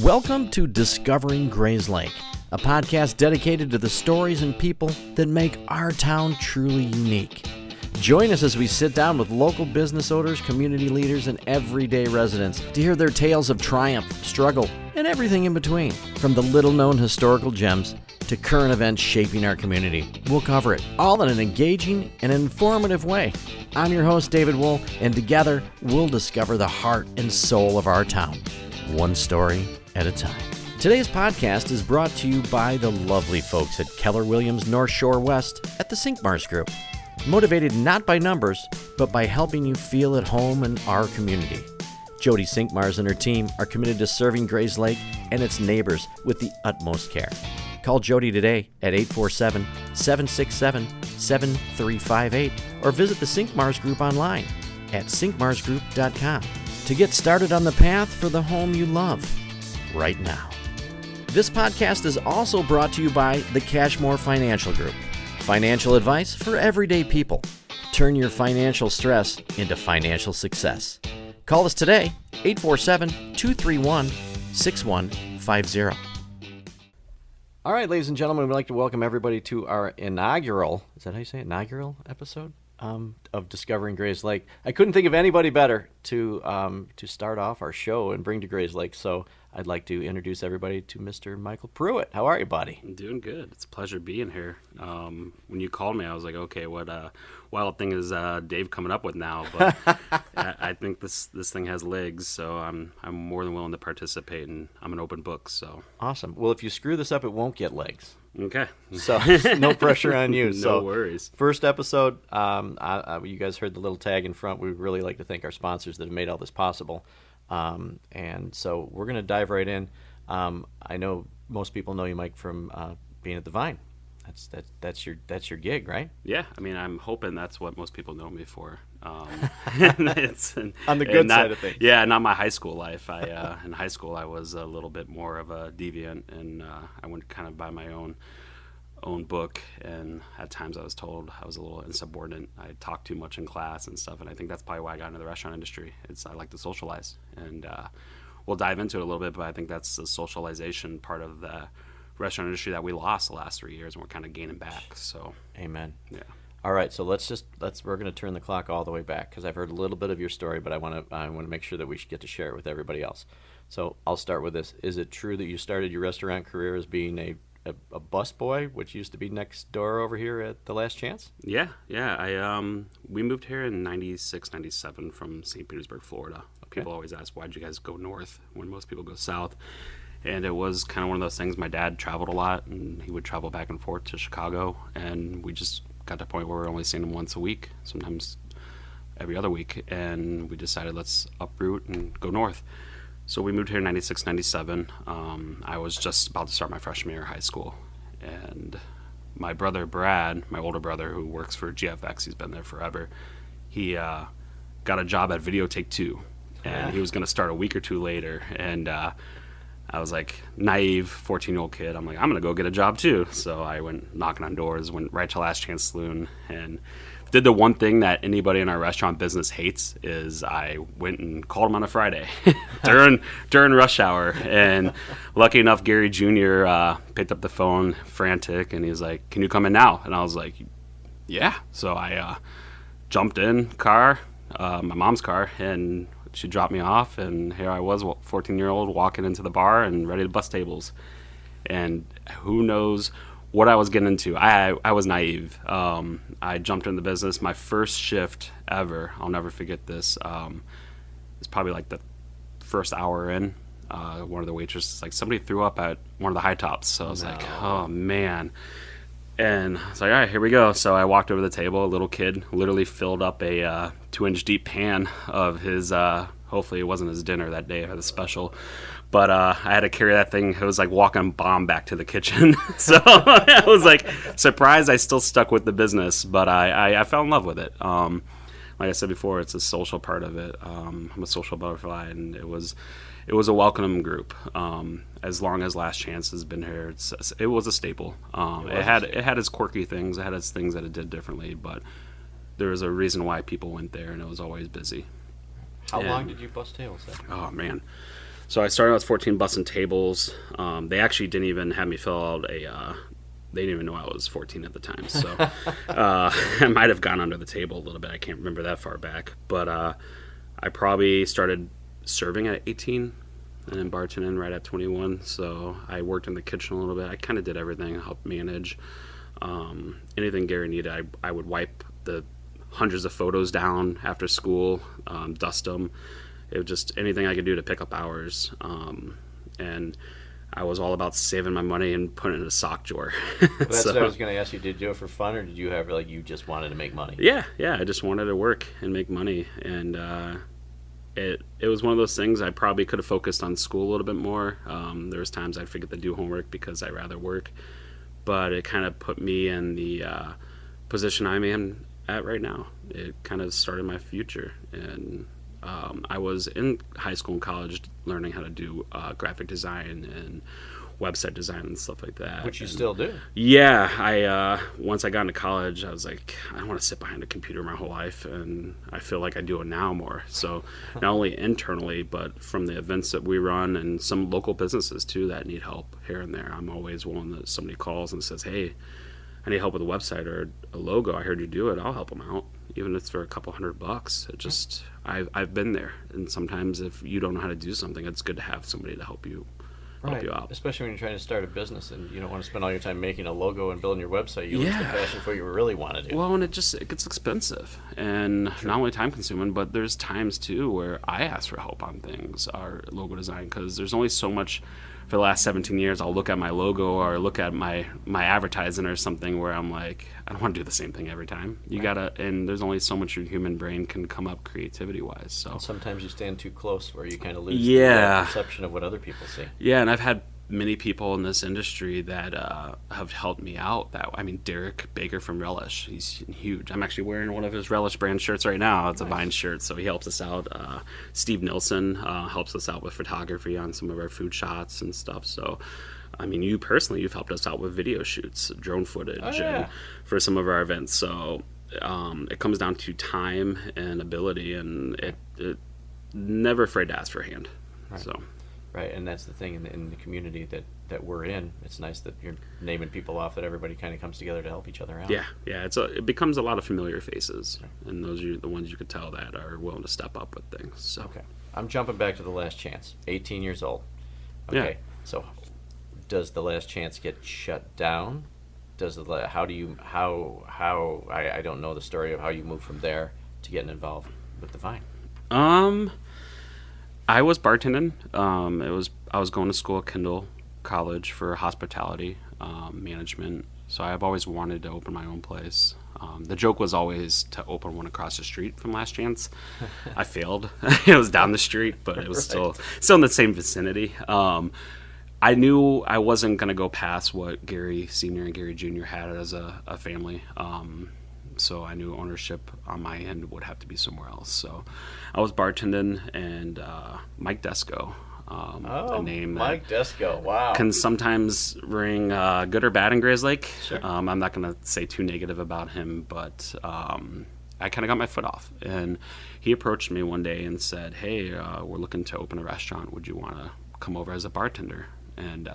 Welcome to Discovering Grayslake, a podcast dedicated to the stories and people that make our town truly unique. Join us as we sit down with local business owners, community leaders, and everyday residents to hear their tales of triumph, struggle, and everything in between. From the little-known historical gems to current events shaping our community, we'll cover it, all in an engaging and informative way. I'm your host, David Wool, and together we'll discover the heart and soul of our town, one story at a time. Today's podcast is brought to you by the lovely folks at Keller Williams North Shore West at the Sinkmars Group. Motivated not by numbers, but by helping you feel at home in our community. Jody Sinkmars and her team are committed to serving Grayslake and its neighbors with the utmost care. Call Jody today at 847-767-7358 or visit the Sinkmars Group online at sinkmarsgroup.com to get started on the path for the home you love right now. This podcast is also brought to you by the Cashmore Financial Group. Financial advice for everyday people. Turn your financial stress into financial success. Call us today, 847-231-6150. All right, ladies and gentlemen, we'd like to welcome everybody to our inaugural, is that how you say it, inaugural episode of Discovering Grayslake. I couldn't think of anybody better to start off our show and bring to Grayslake, so I'd like to introduce everybody to Mr. Michael Pruitt. How are you, buddy? I'm doing good. It's a pleasure being here. When you called me, I was like, okay, what wild thing is Dave coming up with now? But I think this thing has legs, so I'm more than willing to participate, and I'm an open book. So awesome. Well, if you screw this up, it won't get legs. Okay. So no pressure on you. No worries. First episode, you guys heard the little tag in front. We would really like to thank our sponsors that have made all this possible. And so we're going to dive right in. I know most people know you, Mike, from being at the Vine. That's your gig, right? Yeah, I mean, I'm hoping that's what most people know me for. It's on the good side of things. Yeah, not my high school life. In high school, I was a little bit more of a deviant, and I went kind of by my own book, and at times I was told I was a little insubordinate. I talked too much in class and stuff, and I think that's probably why I got into the restaurant industry. I like to socialize, and we'll dive into it a little bit, but I think that's the socialization part of the restaurant industry that we lost the last 3 years, and we're kind of gaining back. So, amen. Yeah. All right, so we're going to turn the clock all the way back because I've heard a little bit of your story, but I want to make sure that we should get to share it with everybody else. So I'll start with this: is it true that you started your restaurant career as being a bus boy, which used to be next door over here at the Last Chance? Yeah. We moved here in 96, 97 from St. Petersburg, Florida. Okay. People always ask, why'd you guys go north when most people go south? And it was kind of one of those things. My dad traveled a lot, and he would travel back and forth to Chicago, and we just got to the point where we were only seeing him once a week, sometimes every other week, and we decided let's uproot and go north. So we moved here in 96, 97. I was just about to start my freshman year of high school. And my brother, Brad, my older brother, who works for GFX, he's been there forever, he got a job at Videotape 2. And he was going to start a week or two later. And I was like, naive 14-year-old kid. I'm like, I'm going to go get a job too. So I went knocking on doors, went right to Last Chance Saloon, and did the one thing that anybody in our restaurant business hates is I went and called him on a Friday during rush hour. And lucky enough, Gary Jr. Picked up the phone, frantic, and he was like, "Can you come in now?" And I was like, "Yeah." So I jumped in car, my mom's car, and she dropped me off. And here I was, 14-year-old, walking into the bar and ready to bust tables. And who knows what I was getting into. I was naive. I jumped into the business. My first shift ever, I'll never forget this, it's probably like the first hour in. One of the waitresses, like, somebody threw up at one of the high tops. So I was like, oh, man. And I was like, all right, here we go. So I walked over to the table. A little kid literally filled up a 2-inch deep pan of his, hopefully it wasn't his dinner that day or the special. But I had to carry that thing. It was like walking a bomb back to the kitchen. So I was like surprised I still stuck with the business, but I fell in love with it. Like I said before, it's a social part of it. I'm a social butterfly, and it was a welcoming group. As long as Last Chance has been here, it was a staple. It had its quirky things. It had its things that it did differently, but there was a reason why people went there, and it was always busy. How long did you bust tables there? Oh, man. So I started out with 14 bussing tables. They actually didn't even have me fill out they didn't even know I was 14 at the time. So I might have gone under the table a little bit. I can't remember that far back. But I probably started serving at 18 and then bartending right at 21. So I worked in the kitchen a little bit. I kind of did everything. I helped manage. Anything Gary needed, I would wipe the hundreds of photos down after school, dust them. It was just anything I could do to pick up hours. And I was all about saving my money and putting it in a sock drawer. Well, that's what I was going to ask you. Did you do it for fun, or did you have, like, you just wanted to make money? Yeah. I just wanted to work and make money. And it was one of those things I probably could have focused on school a little bit more. There was times I'd forget to do homework because I'd rather work. But it kind of put me in the position I'm in at right now. It kind of started my future. And I was in high school and college learning how to do graphic design and website design and stuff like that. Which you still do. Yeah. I once I got into college, I was like, I don't want to sit behind a computer my whole life. And I feel like I do it now more. So not only internally, but from the events that we run and some local businesses, too, that need help here and there. I'm always one that somebody calls and says, hey, I need help with a website or a logo. I heard you do it. I'll help them out, even if it's for a couple $100. It just, I've been there. And sometimes if you don't know how to do something, it's good to have somebody to help you out. Especially when you're trying to start a business and you don't want to spend all your time making a logo and building your website. You lose the passion for what you really want to do. Well, and it gets expensive and not only time consuming, but there's times too where I ask for help on things, our logo design, because there's only so much. For the last 17 years, I'll look at my logo or look at my advertising or something where I'm like, I don't want to do the same thing every time. You gotta, and there's only so much your human brain can come up creativity wise. So and sometimes you stand too close where you kind of lose the perception of what other people see. Yeah, and I've had many people in this industry that have helped me out. Derek Baker from Relish, he's huge. I'm actually wearing one of his Relish brand shirts right now. It's a Vine shirt, so he helps us out. Steve Nilsson helps us out with photography on some of our food shots and stuff. So, you personally, you've helped us out with video shoots, drone footage, and for some of our events. So it comes down to time and ability, and it never afraid to ask for a hand. Right. So. Right, and that's the thing in the community that we're in. It's nice that you're naming people off, that everybody kind of comes together to help each other out. Yeah. It becomes a lot of familiar faces, and those are the ones you could tell that are willing to step up with things. So. Okay, I'm jumping back to the Last Chance. 18 years old. Okay, so does the Last Chance get shut down? I don't know the story of how you move from there to getting involved with the Vine. I was bartending. I was going to school at Kendall College for hospitality management. So I've always wanted to open my own place. The joke was always to open one across the street from Last Chance. I failed. It was down the street, but it was still in the same vicinity. I knew I wasn't going to go past what Gary Sr. and Gary Jr. had as a family. So I knew ownership on my end would have to be somewhere else. So I was bartending, and Mike Desco, a name Mike Desco, wow, can sometimes ring good or bad in Grayslake. Sure. I'm not going to say too negative about him, but I kind of got my foot off. And he approached me one day and said, hey, we're looking to open a restaurant. Would you want to come over as a bartender? And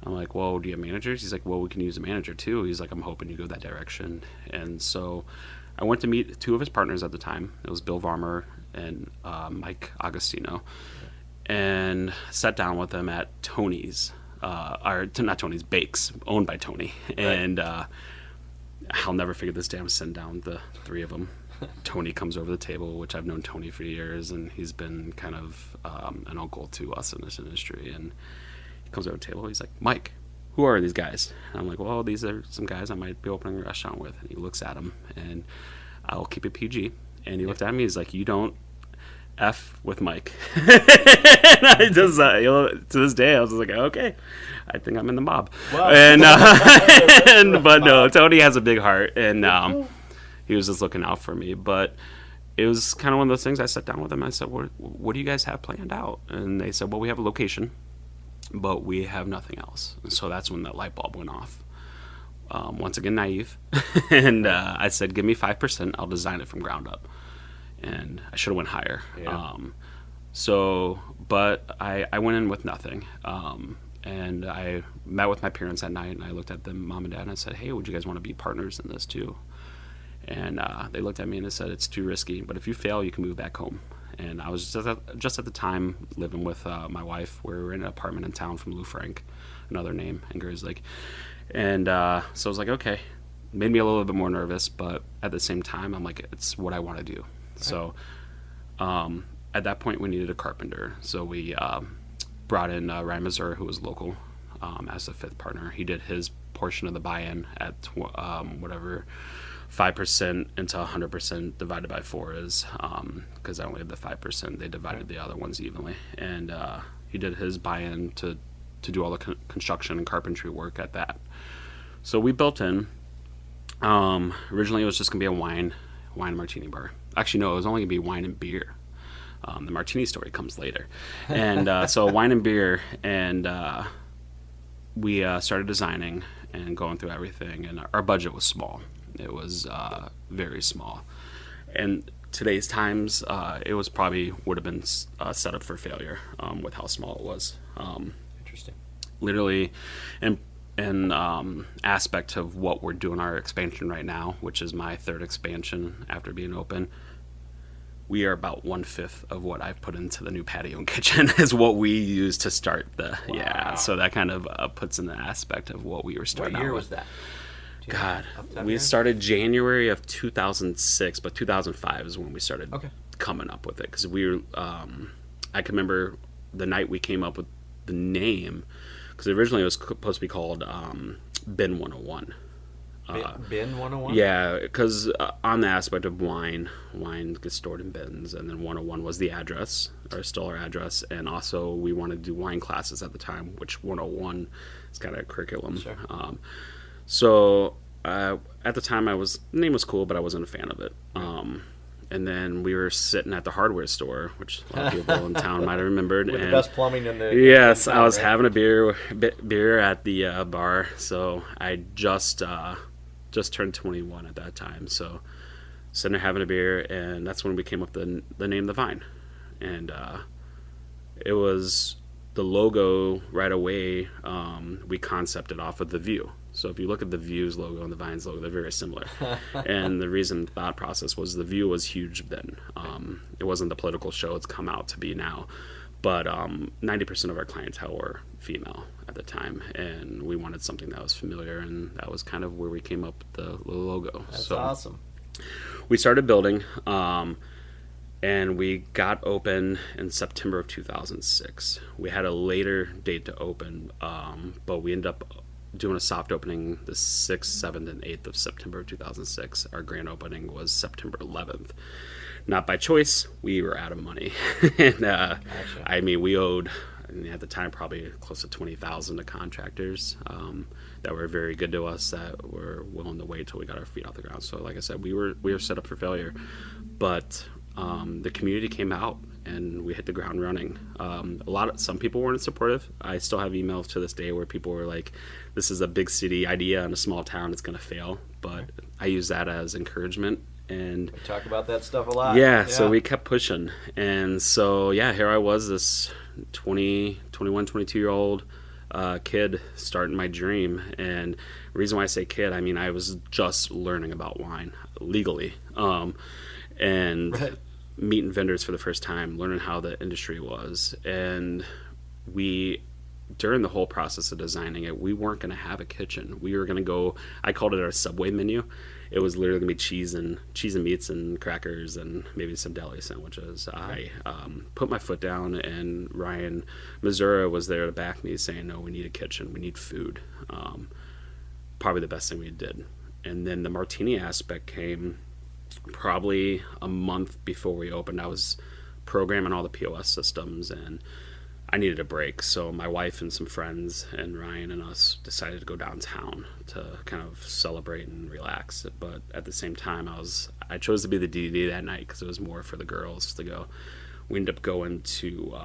I'm like, well, do you have managers? He's like, well, we can use a manager too. He's like, I'm hoping you go that direction. And so I went to meet two of his partners at the time. It was Bill Varmer and Mike Agostino, and sat down with them at Tony's, not Tony's, Bakes, owned by Tony. Right. And I'll never figure this day. I'm sitting down the three of them. Tony comes over the table, which I've known Tony for years, and he's been kind of an uncle to us in this industry. And he comes over the table. He's like, Mike, who are these guys? And I'm like, well, these are some guys I might be opening a restaurant with. And he looks at them, and I'll keep it PG. And he looked at me. He's like, you don't F with Mike. And I just, to this day, I was like, okay, I think I'm in the mob. Wow. And but no, Tony has a big heart, and he was just looking out for me. But it was kind of one of those things. I sat down with him. I said, what do you guys have planned out? And they said, well, we have a location, but we have nothing else. And so that's when that light bulb went off. Once again, naive. And I said, give me 5%. I'll design it from ground up. And I should have went higher. Yeah. So but I went in with nothing. And I met with my parents that night, and I looked at them, mom and dad, and I said, hey, would you guys want to be partners in this too? And they looked at me and they said, it's too risky, but if you fail, you can move back home. And I was just at the time living with my wife. We were in an apartment in town from Lou Frank, another name in Grayslake. And so I was like, okay. Made me a little bit more nervous, but at the same time, I'm like, it's what I want to do. Right. So at that point, we needed a carpenter. So we brought in Ryan Missouri, who was local, as a fifth partner. He did his portion of the buy-in at whatever 5% into 100% divided by 4 is, because I only had the 5%. They divided the other ones evenly. And he did his buy-in to do all the construction and carpentry work at that. So we built in. Originally, it was just going to be a wine martini bar. Actually, no, it was only going to be wine and beer. The martini story comes later. And so wine and beer, and we started designing and going through everything, and our budget was small. It was very small. And today's times, it was probably would have been set up for failure with how small it was. Interesting. Literally, and aspect of what we're doing our expansion right now, which is my third expansion after being open, we are about 1/5 of what I've put into the new patio and kitchen is what we use to start the Wow. Yeah. So that kind of puts in the aspect of what we were starting. What year out was with. that? God, we started January of 2006, but 2005 is when we started coming up with it, because we were. I can remember the night we came up with the name, because originally it was supposed to be called Bin 101. Bin 101? Yeah, because on the aspect of wine gets stored in bins, and then 101 was the address, or still our address, and also we wanted to do wine classes at the time, which 101 is kind of a curriculum. Sure. So at the time, the name was cool, but I wasn't a fan of it. And then we were sitting at the hardware store, which a lot of people in town might have remembered. With and the best plumbing in the yes, in town, I was right? having a beer at the bar. So I just turned 21 at that time. So sitting there having a beer, and that's when we came up with the name The Vine. And it was the logo right away. We concepted off of the View. So if you look at the View's logo and the Vine's logo, they're very similar. And the reason the thought process was the View was huge then. It wasn't the political show it's come out to be now. But 90% of our clientele were female at the time. And we wanted something that was familiar, and that was kind of where we came up with the logo. That's so awesome. We started building, and we got open in September of 2006. We had a later date to open, but we ended up doing a soft opening the 6th, 7th, and 8th of September of 2006. Our grand opening was September 11th. Not by choice, we were out of money. And Gotcha. I mean, we owed, at the time, probably close to $20,000 to contractors that were very good to us, that were willing to wait till we got our feet off the ground. So like I said, we were set up for failure. But the community came out, and we hit the ground running. Some people weren't supportive. I still have emails to this day where people were like, this is a big city idea in a small town, it's going to fail. But I use that as encouragement. And We talk about that stuff a lot. yeah, so we kept pushing. And so, here I was, this 21, 22-year-old kid starting my dream. And the reason why I say kid, I mean, I was just learning about wine legally. And meeting vendors for the first time, learning how the industry was. And during the whole process of designing it, we weren't going to have a kitchen. We were going to go, I called it our Subway menu. It was literally going to be cheese and meats and crackers and maybe some deli sandwiches. I put my foot down, and Ryan Missouri was there to back me, saying, no, we need a kitchen. We need food. Probably the best thing we did. And then the martini aspect came probably a month before we opened. I was programming all the POS systems, and I needed a break. So my wife and some friends and Ryan and us decided to go downtown to kind of celebrate and relax. But at the same time, I chose to be the DD that night because it was more for the girls to go. We ended up going to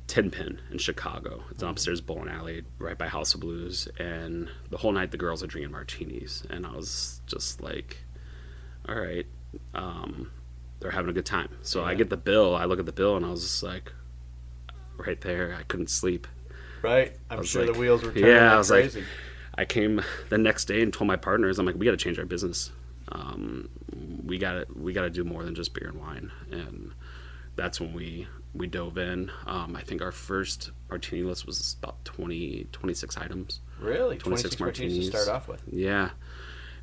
Tin Pin in Chicago. It's an upstairs bowling alley right by House of Blues. And the whole night the girls are drinking martinis. And I was just like, all right, they're having a good time. So I get the bill. I look at the bill, and I was just like, right there. I couldn't sleep. Right. I'm sure like, the wheels were turning yeah, I like was crazy. like, I came the next day and told my partners, I'm like, we got to change our business. We got to do more than just beer and wine. And that's when we dove in. I think our first martini list was about 26 items. Really? 26 martinis to start off with? Yeah.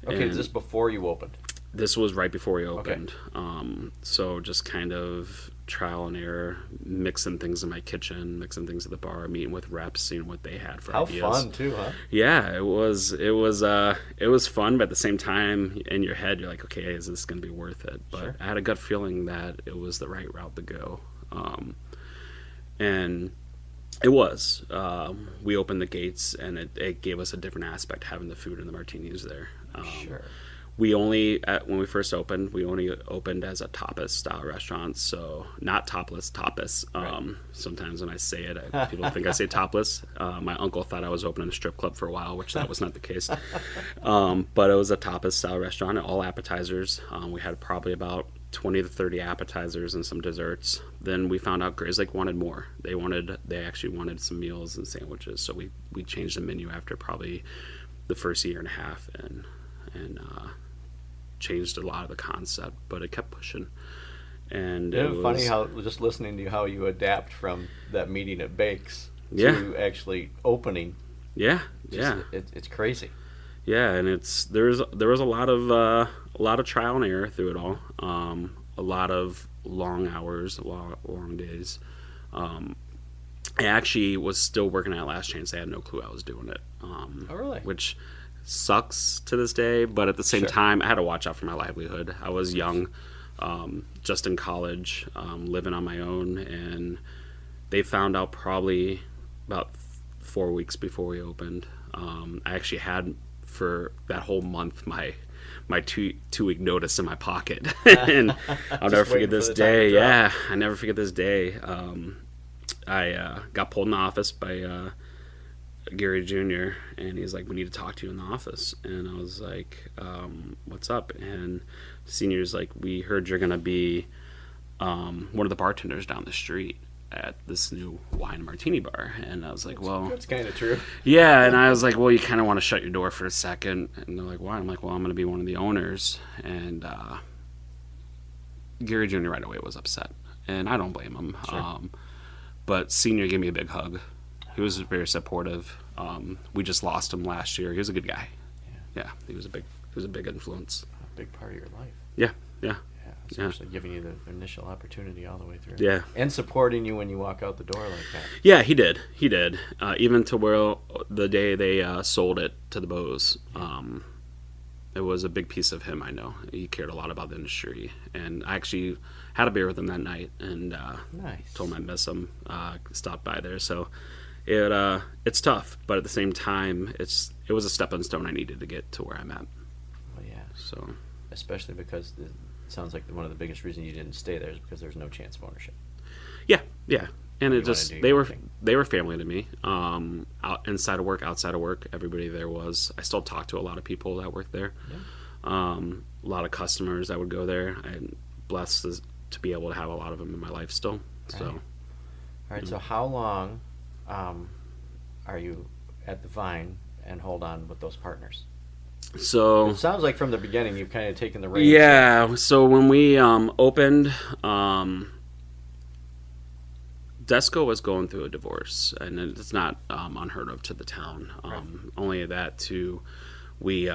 Okay, And is this before you opened? this was right before we opened. Okay. So just kind of trial and error, mixing things in my kitchen, mixing things at the bar, meeting with reps, seeing what they had for How ideas. fun too, huh? Yeah, it was fun, but at the same time, in your head, you're like, okay, is this going to be worth it? But Sure. I had a gut feeling that it was the right route to go, and it was. We opened the gates, and it gave us a different aspect having the food and the martinis there. Sure. When we first opened, we only opened as a tapas style restaurant, so not topless, tapas. Right. Sometimes when I say it, people think I say topless. My uncle thought I was opening a strip club for a while, which that was not the case. But it was a tapas style restaurant, all appetizers. We had probably about 20 to 30 appetizers and some desserts. Then we found out Grayslake wanted more. They actually wanted some meals and sandwiches, so we changed the menu after probably the first year and a half, and changed a lot of the concept, but it kept pushing. And Isn't it it was funny how just listening to how you adapt from that meeting at Bakes Yeah. to actually opening? yeah, Just, yeah, it's crazy. yeah, and there was a lot of trial and error through it all. A lot of long hours, long days. I actually was still working at Last Chance. I had no clue I was doing it. Oh, really? Which sucks to this day, but at the same Sure. time, I had to watch out for my livelihood. I was young, just in college, living on my own, and they found out probably about 4 weeks before we opened. I actually had for that whole month my 2-week notice in my pocket, and I'll never forget this day. Yeah, I never forget this day. I got pulled in the office by Gary Jr., and he's like, we need to talk to you in the office. And I was like, what's up? And Senior's like, we heard you're going to be one of the bartenders down the street at this new wine martini bar. And I was like, well, That's kind of true. yeah. And I was like, well, you kind of want to shut your door for a second. And they're like, why? I'm like, well, I'm going to be one of the owners. And Gary Jr. right away was upset, and I don't blame him. Sure. But Senior gave me a big hug. He was very supportive. We just lost him last year. He was a good guy. Yeah, he was a big influence. A big part of your life. Yeah. Yeah, especially giving you the initial opportunity all the way through. Yeah. And supporting you when you walk out the door like that. Yeah, he did. Even to where the day they sold it to the Bows, it was a big piece of him. I know he cared a lot about the industry, and I actually had a beer with him that night, and Nice. told him I miss him. Stopped by there, so it's tough, but at the same time, it was a stepping stone I needed to get to where I'm at. Well, yeah. So Especially because it sounds like one of the biggest reasons you didn't stay there is because there's no chance of ownership. yeah, and You it just wanna do they your were thing. they were family to me. Inside of work, outside of work, everybody there was. I still talk to a lot of people that work there. Yeah. A lot of customers that would go there. I'm blessed to be able to have a lot of them in my life still. So. Right. All right. So how long are you at the Vine and hold on with those partners? So It sounds like from the beginning you've kind of taken the reins. yeah, so when we opened, Desco was going through a divorce, and it's not unheard of to the town. Only that too, we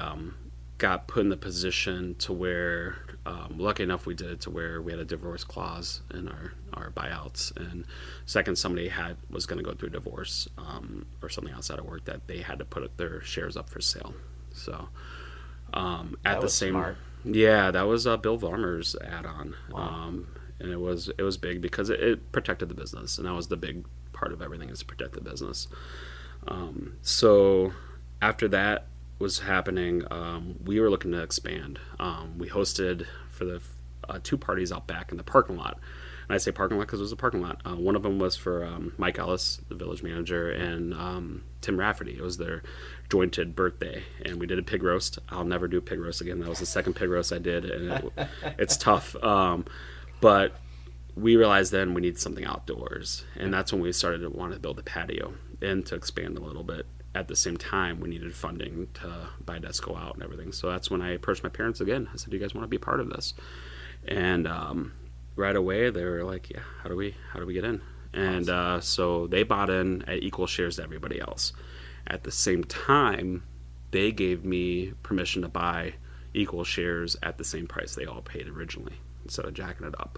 got put in the position to where, lucky enough we did, to where we had a divorce clause in our buyouts, and second somebody was going to go through a divorce or something outside of work, that they had to put their shares up for sale. So at That the was same smart. yeah, that was Bill Varmer's add-on. Wow. And it was big because it protected the business, and that was the big part of everything, is to protect the business. So after that was happening, we were looking to expand. We hosted for the 2 parties out back in the parking lot. And I say parking lot because it was a parking lot. One of them was for Mike Ellis, the village manager, and Tim Rafferty. It was their jointed birthday, and we did a pig roast. I'll never do a pig roast again. That was the second pig roast I did, and it's tough. But we realized then we need something outdoors, and that's when we started to want to build a patio and to expand a little bit. At the same time, we needed funding to buy Desco out and everything. So that's when I approached my parents again. I said, "Do you guys want to be part of this?" And right away, they were like, "Yeah, how do we get in?" And so they bought in at equal shares to everybody else. At the same time, they gave me permission to buy equal shares at the same price they all paid originally, instead of jacking it up.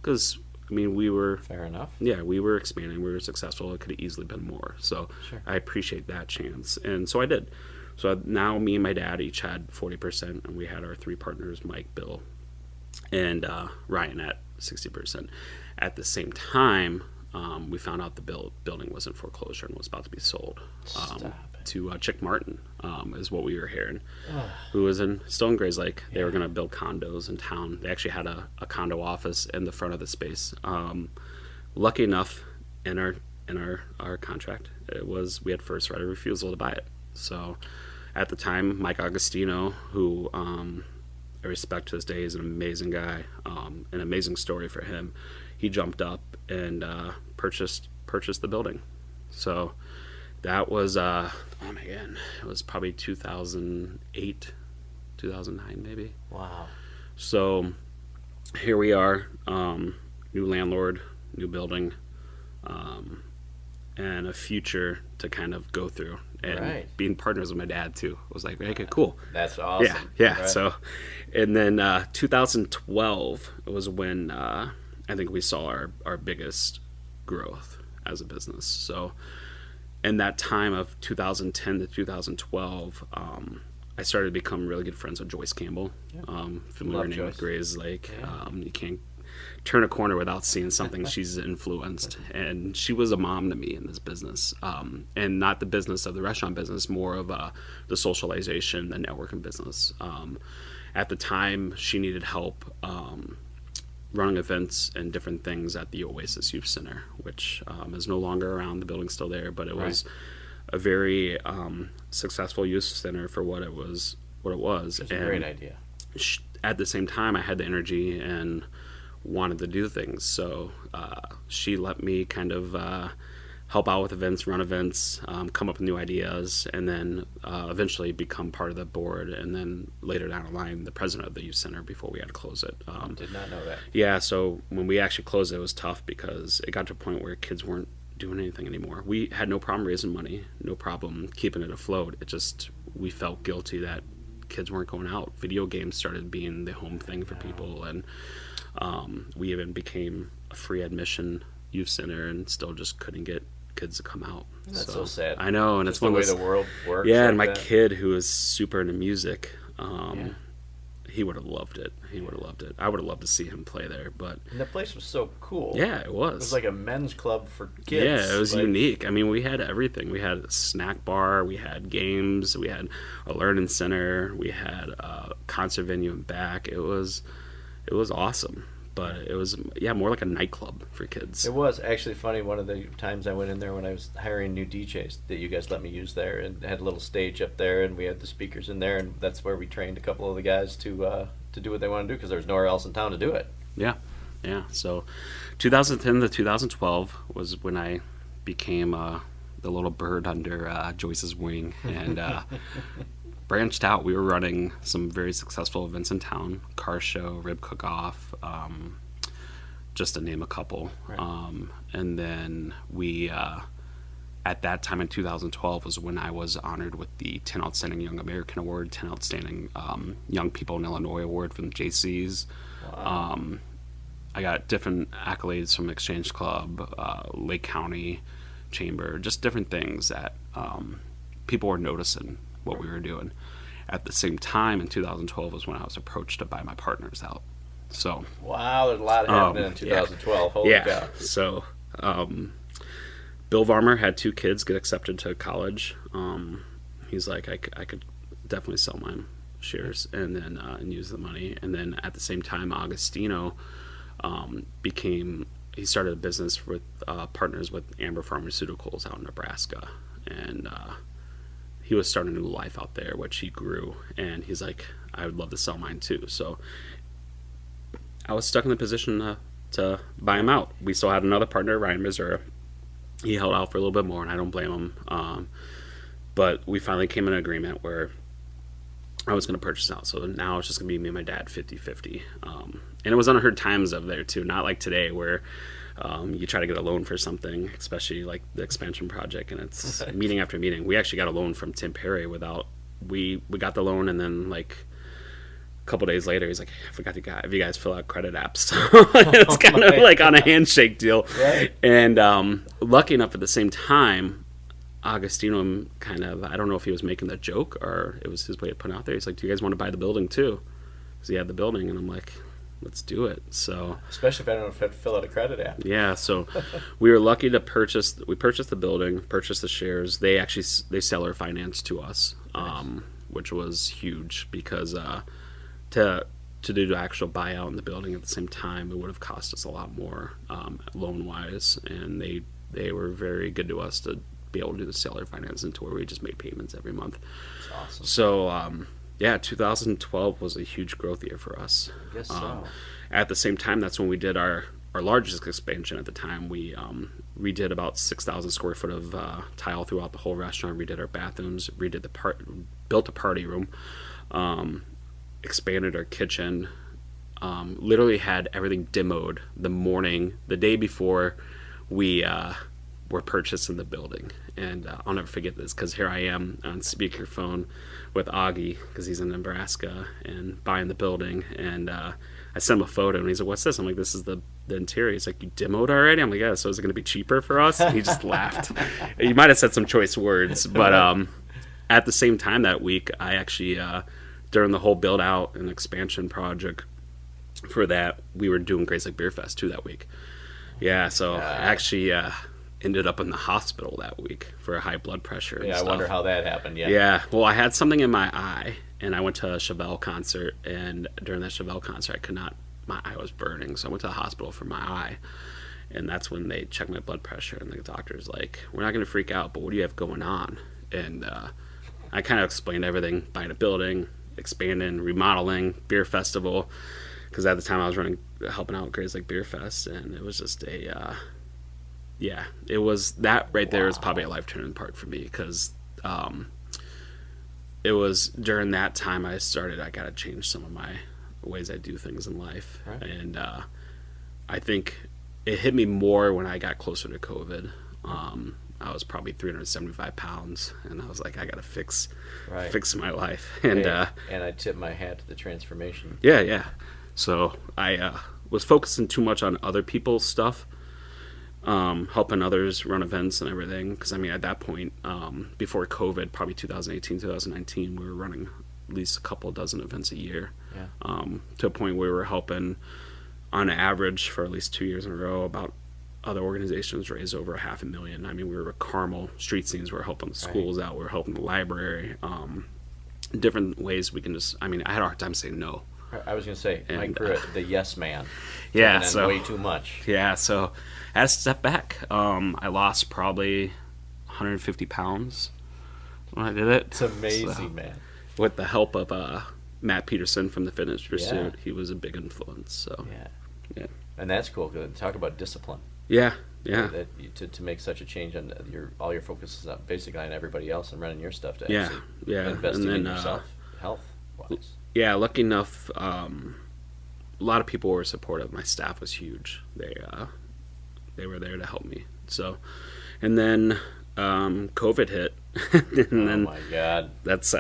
Because, I mean, we were... Fair enough. Yeah, we were expanding. We were successful. It could have easily been more. So Sure. I appreciate that chance. And so I did. So now me and my dad each had 40%, and we had our 3 partners, Mike, Bill, and Ryan at 60%. At the same time, we found out the building was in foreclosure and was about to be sold to Chick Martin, is what we were hearing, who was still in Grayslake. They were going to build condos in town. They actually had a condo office in the front of the space. Lucky enough, in our contract, we had first right of refusal to buy it. So at the time, Mike Agostino, who I respect to this day, is an amazing guy, an amazing story for him. He jumped up and purchased the building. So that was it was probably 2008, 2009 maybe. Wow. So here we are, new landlord, new building, and a future to kind of go through. And being partners with my dad too, was like, okay, cool. That's awesome. Yeah. Right. So, and then 2012 was when I think we saw our biggest growth as a business. So in that time of 2010 to 2012, I started to become really good friends with Joyce Campbell. Familiar name with Grayslake. You can't turn a corner without seeing something she's influenced. And she was a mom to me in this business. And not the business of the restaurant business, more of the socialization, the networking business. At the time, she needed help running events and different things at the Oasis Youth Center, which is no longer around. The building's still there, but it was a very successful youth center for what it was. It's a great idea. At the same time, I had the energy and wanted to do things, so she let me kind of help out with events, run events, come up with new ideas, and then eventually become part of the board, and then later down the line, the president of the youth center before we had to close it. Did not know that. Yeah, so when we actually closed it, it was tough because it got to a point where kids weren't doing anything anymore. We had no problem raising money, no problem keeping it afloat. It just, we felt guilty that kids weren't going out. Video games started being the home thing for people, and we even became a free admission youth center and still just couldn't get kids to come out. That's so sad. I know, and just it's one the way of those, the world works. yeah, like and my that. kid, who is super into music, he would have loved it. He would have loved it. I would have loved to see him play there, but And the place was so cool. yeah, it was. It was like a men's club for kids. Yeah, it was like, unique. I mean, we had everything. We had a snack bar, we had games, we had a learning center, we had a concert venue in back. It was awesome. But it was, more like a nightclub for kids. It was actually funny. One of the times I went in there when I was hiring new DJs that you guys let me use there, and had a little stage up there, and we had the speakers in there, and that's where we trained a couple of the guys to do what they want to do, because there was nowhere else in town to do it. Yeah. So 2010 to 2012 was when I became the little bird under Joyce's wing, and branched out. We were running some very successful events in town, car show, rib cook-off, just to name a couple. Right. And then we, at that time in 2012 was when I was honored with the 10 Outstanding Young American Award, 10 Outstanding Young People in Illinois Award from JC's. Wow. I got different accolades from Exchange Club, Lake County Chamber, just different things that people were noticing what we were doing. At the same time, in 2012 was when I was approached to buy my partners out. So Wow, there's a lot happening in 2012. Holy cow. So Bill Varmer had 2 kids get accepted to college. He's like, I could definitely sell my shares and then and use the money. And then at the same time, Agostino he started a business with partners with Amber Pharmaceuticals out in Nebraska, and he was starting a new life out there, which he grew, and he's like, I would love to sell mine too. So I was stuck in the position to to buy him out. We still had another partner, Ryan Missouri. He held out for a little bit more, and I don't blame him. But we finally came in an agreement where I was going to purchase out. So now it's just going to be me and my dad 50-50. And it was unheard times of there too, not like today where you try to get a loan for something, especially like the expansion project, and it's meeting after meeting. We actually got a loan from Tim Perry we got the loan, and then like a couple days later, he's like, I forgot to have you guys fill out credit apps. So it's kind of like on a handshake deal. Right. And lucky enough at the same time, Agostino kind of, I don't know if he was making the joke or it was his way of putting out there. He's like, do you guys want to buy the building too? Because he had the building, and I'm like, let's do it. So especially if I don't know if I have to fill out a credit app. Yeah, so we were lucky to purchase the building, purchase the shares. They seller financed to us, which was huge because to do the actual buyout in the building at the same time, it would have cost us a lot more loan wise, and they were very good to us to be able to do the seller financing to where we just made payments every month. That's awesome. So 2012 was a huge growth year for us. I guess so. At the same time, that's when we did our largest expansion at the time. We redid about 6,000 square foot of tile throughout the whole restaurant, redid our bathrooms, built a party room, expanded our kitchen, literally had everything demoed the day before we were purchasing the building. And I'll never forget this, because here I am on speakerphone with Augie, because he's in Nebraska, and buying the building, and I sent him a photo, and he's like, what's this? I'm like, this is the interior. He's like, you demoed already? I'm like, yeah, so is it going to be cheaper for us? And he just laughed. He might have said some choice words, but at the same time that week, I actually, during the whole build out and expansion project for that, we were doing Grayslake Beer Fest too that week. Yeah, so I actually ended up in the hospital that week for a high blood pressure and stuff. I wonder how that happened. Yeah, well, I had something in my eye, and I went to a Chevelle concert, and during that Chevelle concert, my eye was burning, so I went to the hospital for my eye, and that's when they checked my blood pressure, and the doctor's like, we're not going to freak out, but what do you have going on? And I kind of explained everything, buying a building, expanding, remodeling, beer festival, because at the time I was helping out with Grayslake Beer Fest, and it was just it was that right there. Wow. Was probably a life turning part for me, because it was during that time I got to change some of my ways I do things in life. Right. And I think it hit me more when I got closer to COVID. I was probably 375 pounds, and I was like, I got to fix my life. And I tip my hat to the transformation. Yeah. So I was focusing too much on other people's stuff, helping others run events and everything. Because, I mean, at that point, before COVID, probably 2018, 2019, we were running at least a couple dozen events a year. Yeah. To a point where we were helping, on average, for at least 2 years in a row, about other organizations raise over $500,000. I mean, we were at Carmel, Street Scenes, we were helping the schools out, we were helping the library, different ways we can just, I mean, I had a hard time saying no. I was going to say, Mike Pruitt, the yes man. Yeah, so way too much. Yeah, so I had to step back. I lost probably 150 pounds when I did it. It's amazing, man. With the help of Matt Peterson from the Fitness Pursuit, he was a big influence. So yeah, and that's cool. Talk about discipline. Yeah. To make such a change on all your focus is basically on everybody else and running your stuff to investing in yourself, health wise. Yeah, lucky enough, a lot of people were supportive. My staff was huge. They were there to help me. So, and then COVID hit, and then my God, that's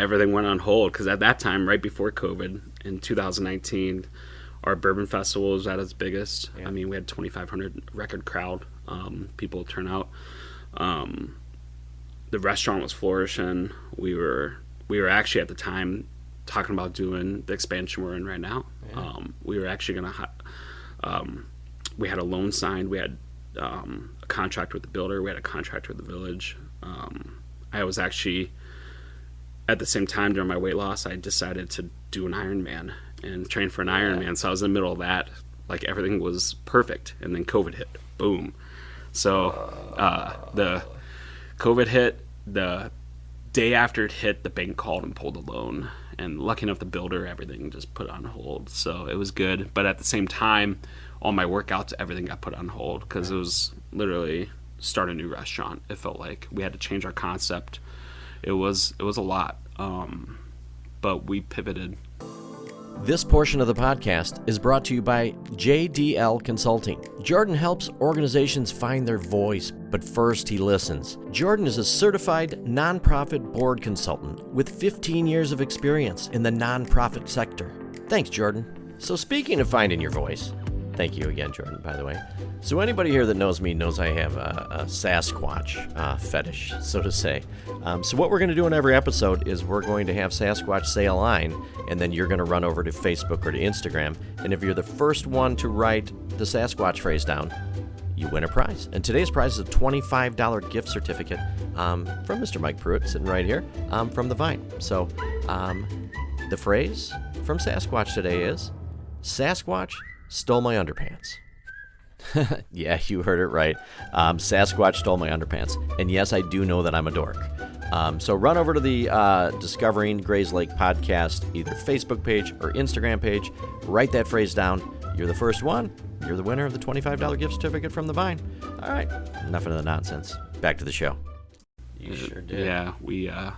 everything went on hold, because at that time, right before COVID, in 2019, our bourbon festival was at its biggest. Yeah. I mean, we had 2,500 record crowd. People turn out. The restaurant was flourishing. We were actually at the time talking about doing the expansion we're in right now. Yeah. We were actually going to we had a loan signed. We had a contract with the builder. We had a contract with the village. I was actually, at the same time during my weight loss, I decided to do an Ironman and train for an Ironman. So I was in the middle of that. Like, everything was perfect. And then COVID hit. Boom. So the COVID hit. The day after it hit, the bank called and pulled a loan. and lucky enough the builder, everything just put on hold, so it was good. But at the same time, all my workouts, everything got put on hold because it was literally start a new restaurant. It felt like we had to change our concept. It was a lot, but we pivoted. This portion of the podcast is brought to you by JDL Consulting. Jordan helps organizations find their voice, but first he listens. Jordan is a certified nonprofit board consultant with 15 years of experience in the nonprofit sector. Thanks, Jordan. So speaking of finding your voice, thank you again, Jordan, by the way. So anybody here that knows me knows I have a Sasquatch fetish, so to say. So what we're going to do in every episode is we're going to have Sasquatch say a line, and then you're going to run over to Facebook or to Instagram, and if you're the first one to write the Sasquatch phrase down, you win a prize. And today's prize is a $25 gift certificate from Mr. Mike Pruitt, sitting right here, from The Vine. So the phrase from Sasquatch today is, Sasquatch stole my underpants. Yeah, you heard it right. Sasquatch stole my underpants. And yes, I do know that I'm a dork. So run over to the Discovering Grayslake podcast, either Facebook page or Instagram page. Write that phrase down. You're the first one. You're the winner of the $25 gift certificate from The Vine. All right, enough of the nonsense. Back to the show. You sure did. Yeah, yeah.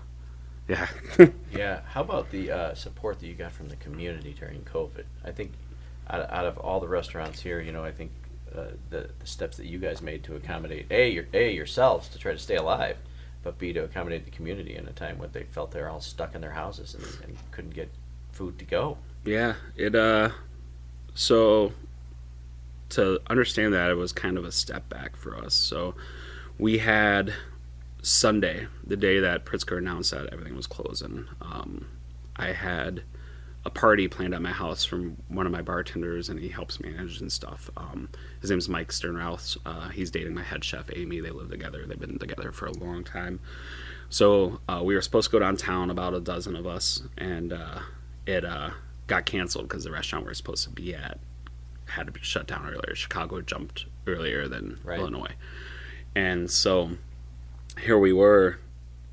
Yeah. How about the support that you got from the community during COVID? I think out of all the restaurants here, I think the steps that you guys made to accommodate yourselves to try to stay alive, but B, to accommodate the community in a time when they felt they're all stuck in their houses and couldn't get food to go. Yeah, so to understand that, it was kind of a step back for us. So we had Sunday, the day that Pritzker announced that everything was closing. I had a party planned at my house from one of my bartenders, and he helps manage and stuff. His name's Mike Sternrouse. He's dating my head chef, Amy. They live together. They've been together for a long time. So we were supposed to go downtown, about a dozen of us, and it got canceled because the restaurant we were supposed to be at had to be shut down earlier. Chicago jumped earlier than Illinois. And so here we were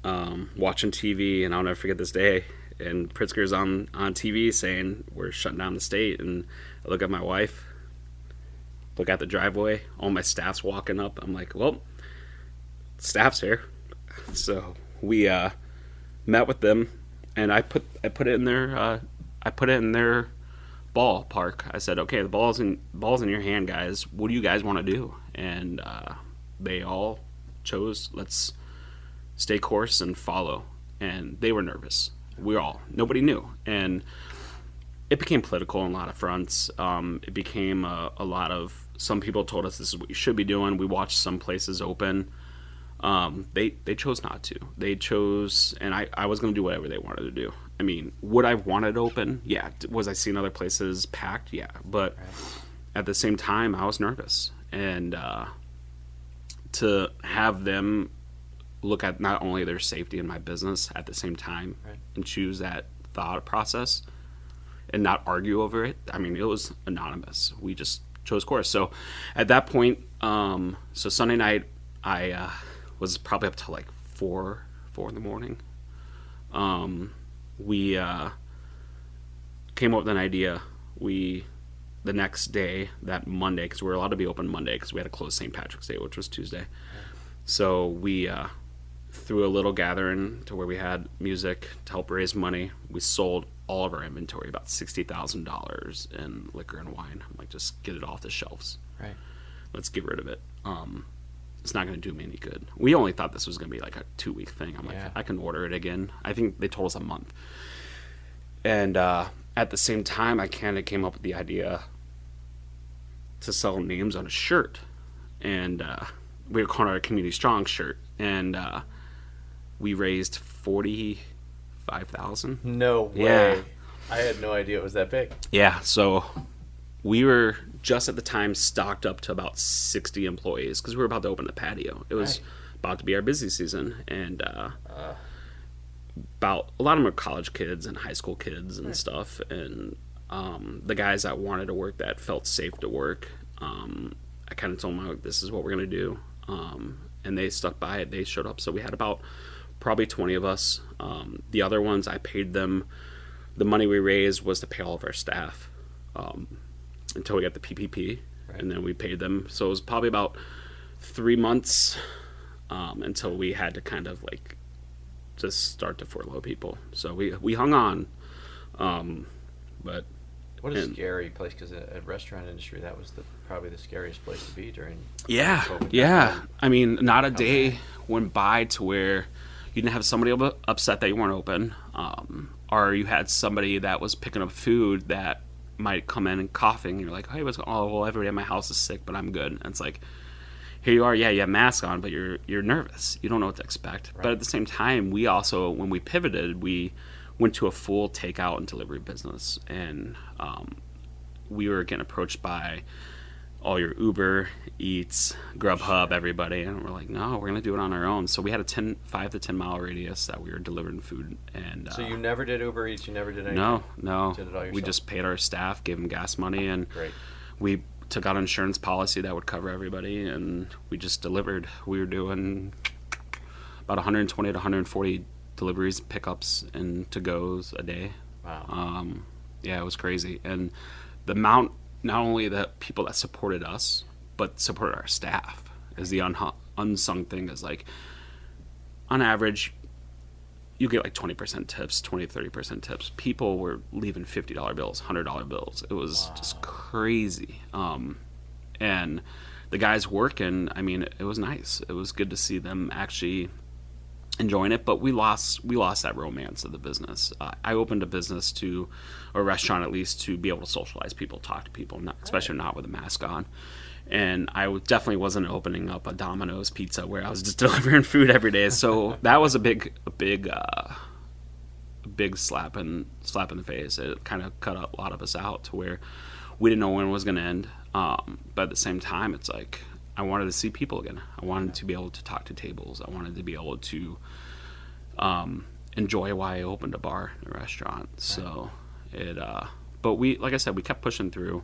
watching TV, and I'll never forget this day. And Pritzker's on TV saying we're shutting down the state, and I look at my wife, look at the driveway, all my staff's walking up. I'm like, well, staff's here. So we met with them, and I put it in their ballpark. I said, okay, the ball's in your hand, guys. What do you guys want to do? And they all chose, let's stay course and follow. And they were nervous. Nobody knew. And it became political on a lot of fronts. It became a lot of, some people told us this is what you should be doing. We watched some places open. They chose not to. They chose, and I was going to do whatever they wanted to do. I mean, would I have wanted open? Yeah. Was I seeing other places packed? Yeah. But at the same time, I was nervous. And to have them look at not only their safety and my business at the same time and choose that thought process and not argue over it. I mean, it was anonymous. We just chose course. So at that point, so Sunday night, I was probably up till like 4 in the morning. We came up with an idea. The next day, that Monday, because we were allowed to be open Monday because we had to close St. Patrick's Day, which was Tuesday. So we through a little gathering to where we had music to help raise money. We sold all of our inventory, about $60,000 in liquor and wine. I'm like, just get it off the shelves. Right. Let's get rid of it. It's not going to do me any good. We only thought this was going to be like a 2-week thing. I'm like, I can order it again. I think they told us a month. And at the same time, I kind of came up with the idea to sell names on a shirt. And we were calling it a Community Strong shirt. And we raised $45,000. No way. Yeah. I had no idea it was that big. Yeah, so we were just at the time stocked up to about 60 employees because we were about to open the patio. It was about to be our busy season, and about a lot of them are college kids and high school kids and stuff, and the guys that wanted to work that felt safe to work. I kind of told them, this is what we're going to do, and they stuck by it. They showed up, so we had about probably 20 of us. The other ones, I paid them the money we raised was to pay all of our staff until we got the PPP, and then we paid them. So it was probably about 3 months until we had to kind of like just start to furlough people. So we hung on, but what a scary place, because a restaurant industry, that was probably the scariest place to be during COVID. Yeah. I mean, not a day went by to where you didn't have somebody upset that you weren't open, or you had somebody that was picking up food that might come in and coughing, and you're like, hey, well, everybody at my house is sick, but I'm good. And it's like, here you are, yeah, you have masks on, but you're nervous. You don't know what to expect. Right. But at the same time, we also, when we pivoted, we went to a full takeout and delivery business, and we were getting approached by all your Uber Eats, Grubhub, everybody, and we're like, no, we're gonna do it on our own. So we had a 5 to 10 mile radius that we were delivering food. And so you never did Uber Eats, you never did anything? No, you did it all yourself? We just paid our staff, gave them gas money, and we took out an insurance policy that would cover everybody, and we just delivered. We were doing about 120 to 140 deliveries, pickups, and to-goes a day. Wow. Yeah, it was crazy. And the amount, not only the people that supported us, but supported our staff, is the unsung thing. Is like, on average, you get like 20% tips, 30% tips. People were leaving $50 bills, $100 bills. It was just crazy. And the guys working, I mean, it was nice. It was good to see them actually enjoying it, but we lost that romance of the business. I opened a restaurant at least, to be able to socialize people, talk to people, especially not with a mask on. And I definitely wasn't opening up a Domino's pizza where I was just delivering food every day. So that was a big slap in the face. It kind of cut a lot of us out to where we didn't know when it was going to end. But at the same time, it's like, I wanted to see people again. I wanted to be able to talk to tables. I wanted to be able to enjoy why I opened a bar and a restaurant. So but we, like I said, we kept pushing through.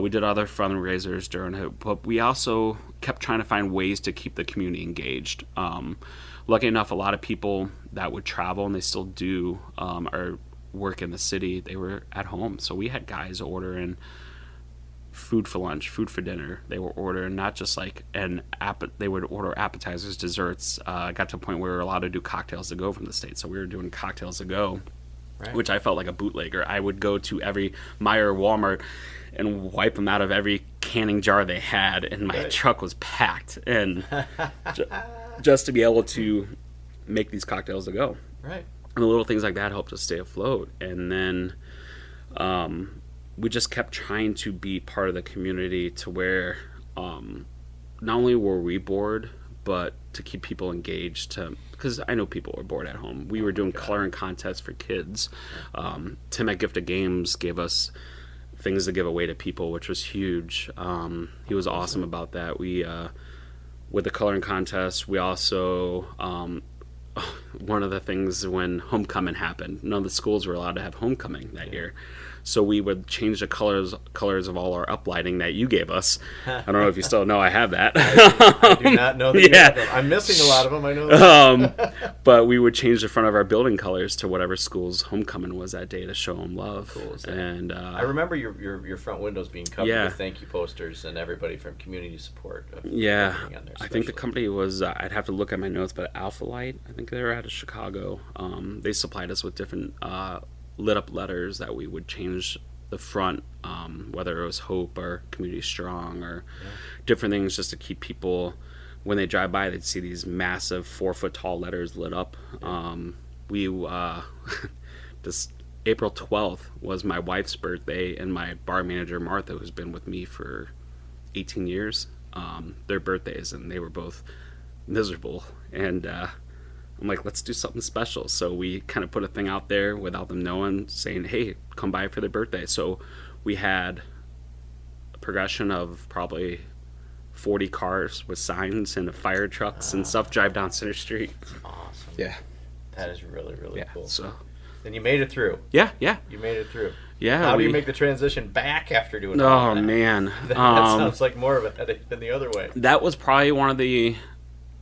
We did other fundraisers during it, but we also kept trying to find ways to keep the community engaged. Lucky enough, a lot of people that would travel, and they still do, or work in the city, they were at home. So we had guys ordering food for lunch, food for dinner. They were ordering not just like they would order appetizers, desserts. Got to a point where we were allowed to do cocktails to go from the States. So we were doing cocktails to go, which I felt like a bootlegger. I would go to every Meijer or Walmart and wipe them out of every canning jar they had, and my truck was packed. And just to be able to make these cocktails to go. Right. And the little things like that helped us stay afloat. And then we just kept trying to be part of the community to where not only were we bored, but to keep people engaged, because I know people were bored at home. We were doing coloring contests for kids. Tim at Gift of Games gave us things to give away to people, which was huge. He was awesome about that. We with the coloring contest, we also one of the things when homecoming happened, none of the schools were allowed to have homecoming that year. So we would change the colors of all our uplighting that you gave us. I don't know if you still know I have that. I do not know that you have them. I'm missing a lot of them, I know that. But we would change the front of our building colors to whatever school's homecoming was that day to show them love. Cool. And I remember your front windows being covered with thank you posters and everybody from community support. I think the company was, I'd have to look at my notes, but Alpha Light, I think they were out of Chicago. They supplied us with different lit up letters that we would change the front, whether it was Hope or Community Strong or different things, just to keep people, when they drive by, they'd see these massive 4-foot tall letters lit up. This April 12th was my wife's birthday, and my bar manager Martha, who's been with me for 18 years, their birthdays, and they were both miserable, and I'm like, let's do something special. So we kind of put a thing out there without them knowing, saying, hey, come by for their birthday. So we had a progression of probably 40 cars with signs and fire trucks and stuff drive down Center Street. Awesome. Yeah. That is really, really cool. So. And you made it through. Yeah. You made it through. Yeah. How do you make the transition back after doing all that? Oh, man. That sounds like more of a headache than the other way. That was probably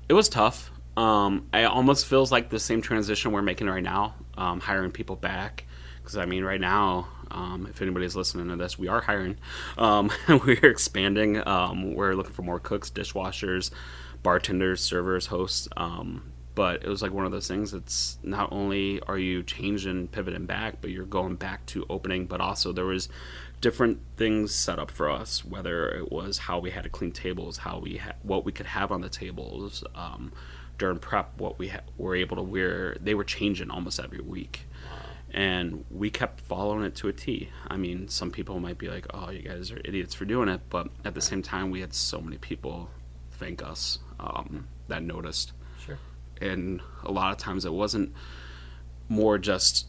it was tough. It almost feels like the same transition we're making right now, hiring people back, Because, I mean, right now, if anybody's listening to this, we are hiring. We're expanding. We're looking for more cooks, dishwashers, bartenders, servers, hosts. But it was like one of those things. It's not only are you changing, pivoting back, but you're going back to opening. But also there was different things set up for us, whether it was how we had to clean tables, what we could have on the tables. During prep, what we were able to wear, they were changing almost every week. And we kept following it to a T. I mean, some people might be like, oh, you guys are idiots for doing it. But at the same time, we had so many people thank us that noticed. Sure. And a lot of times it wasn't more just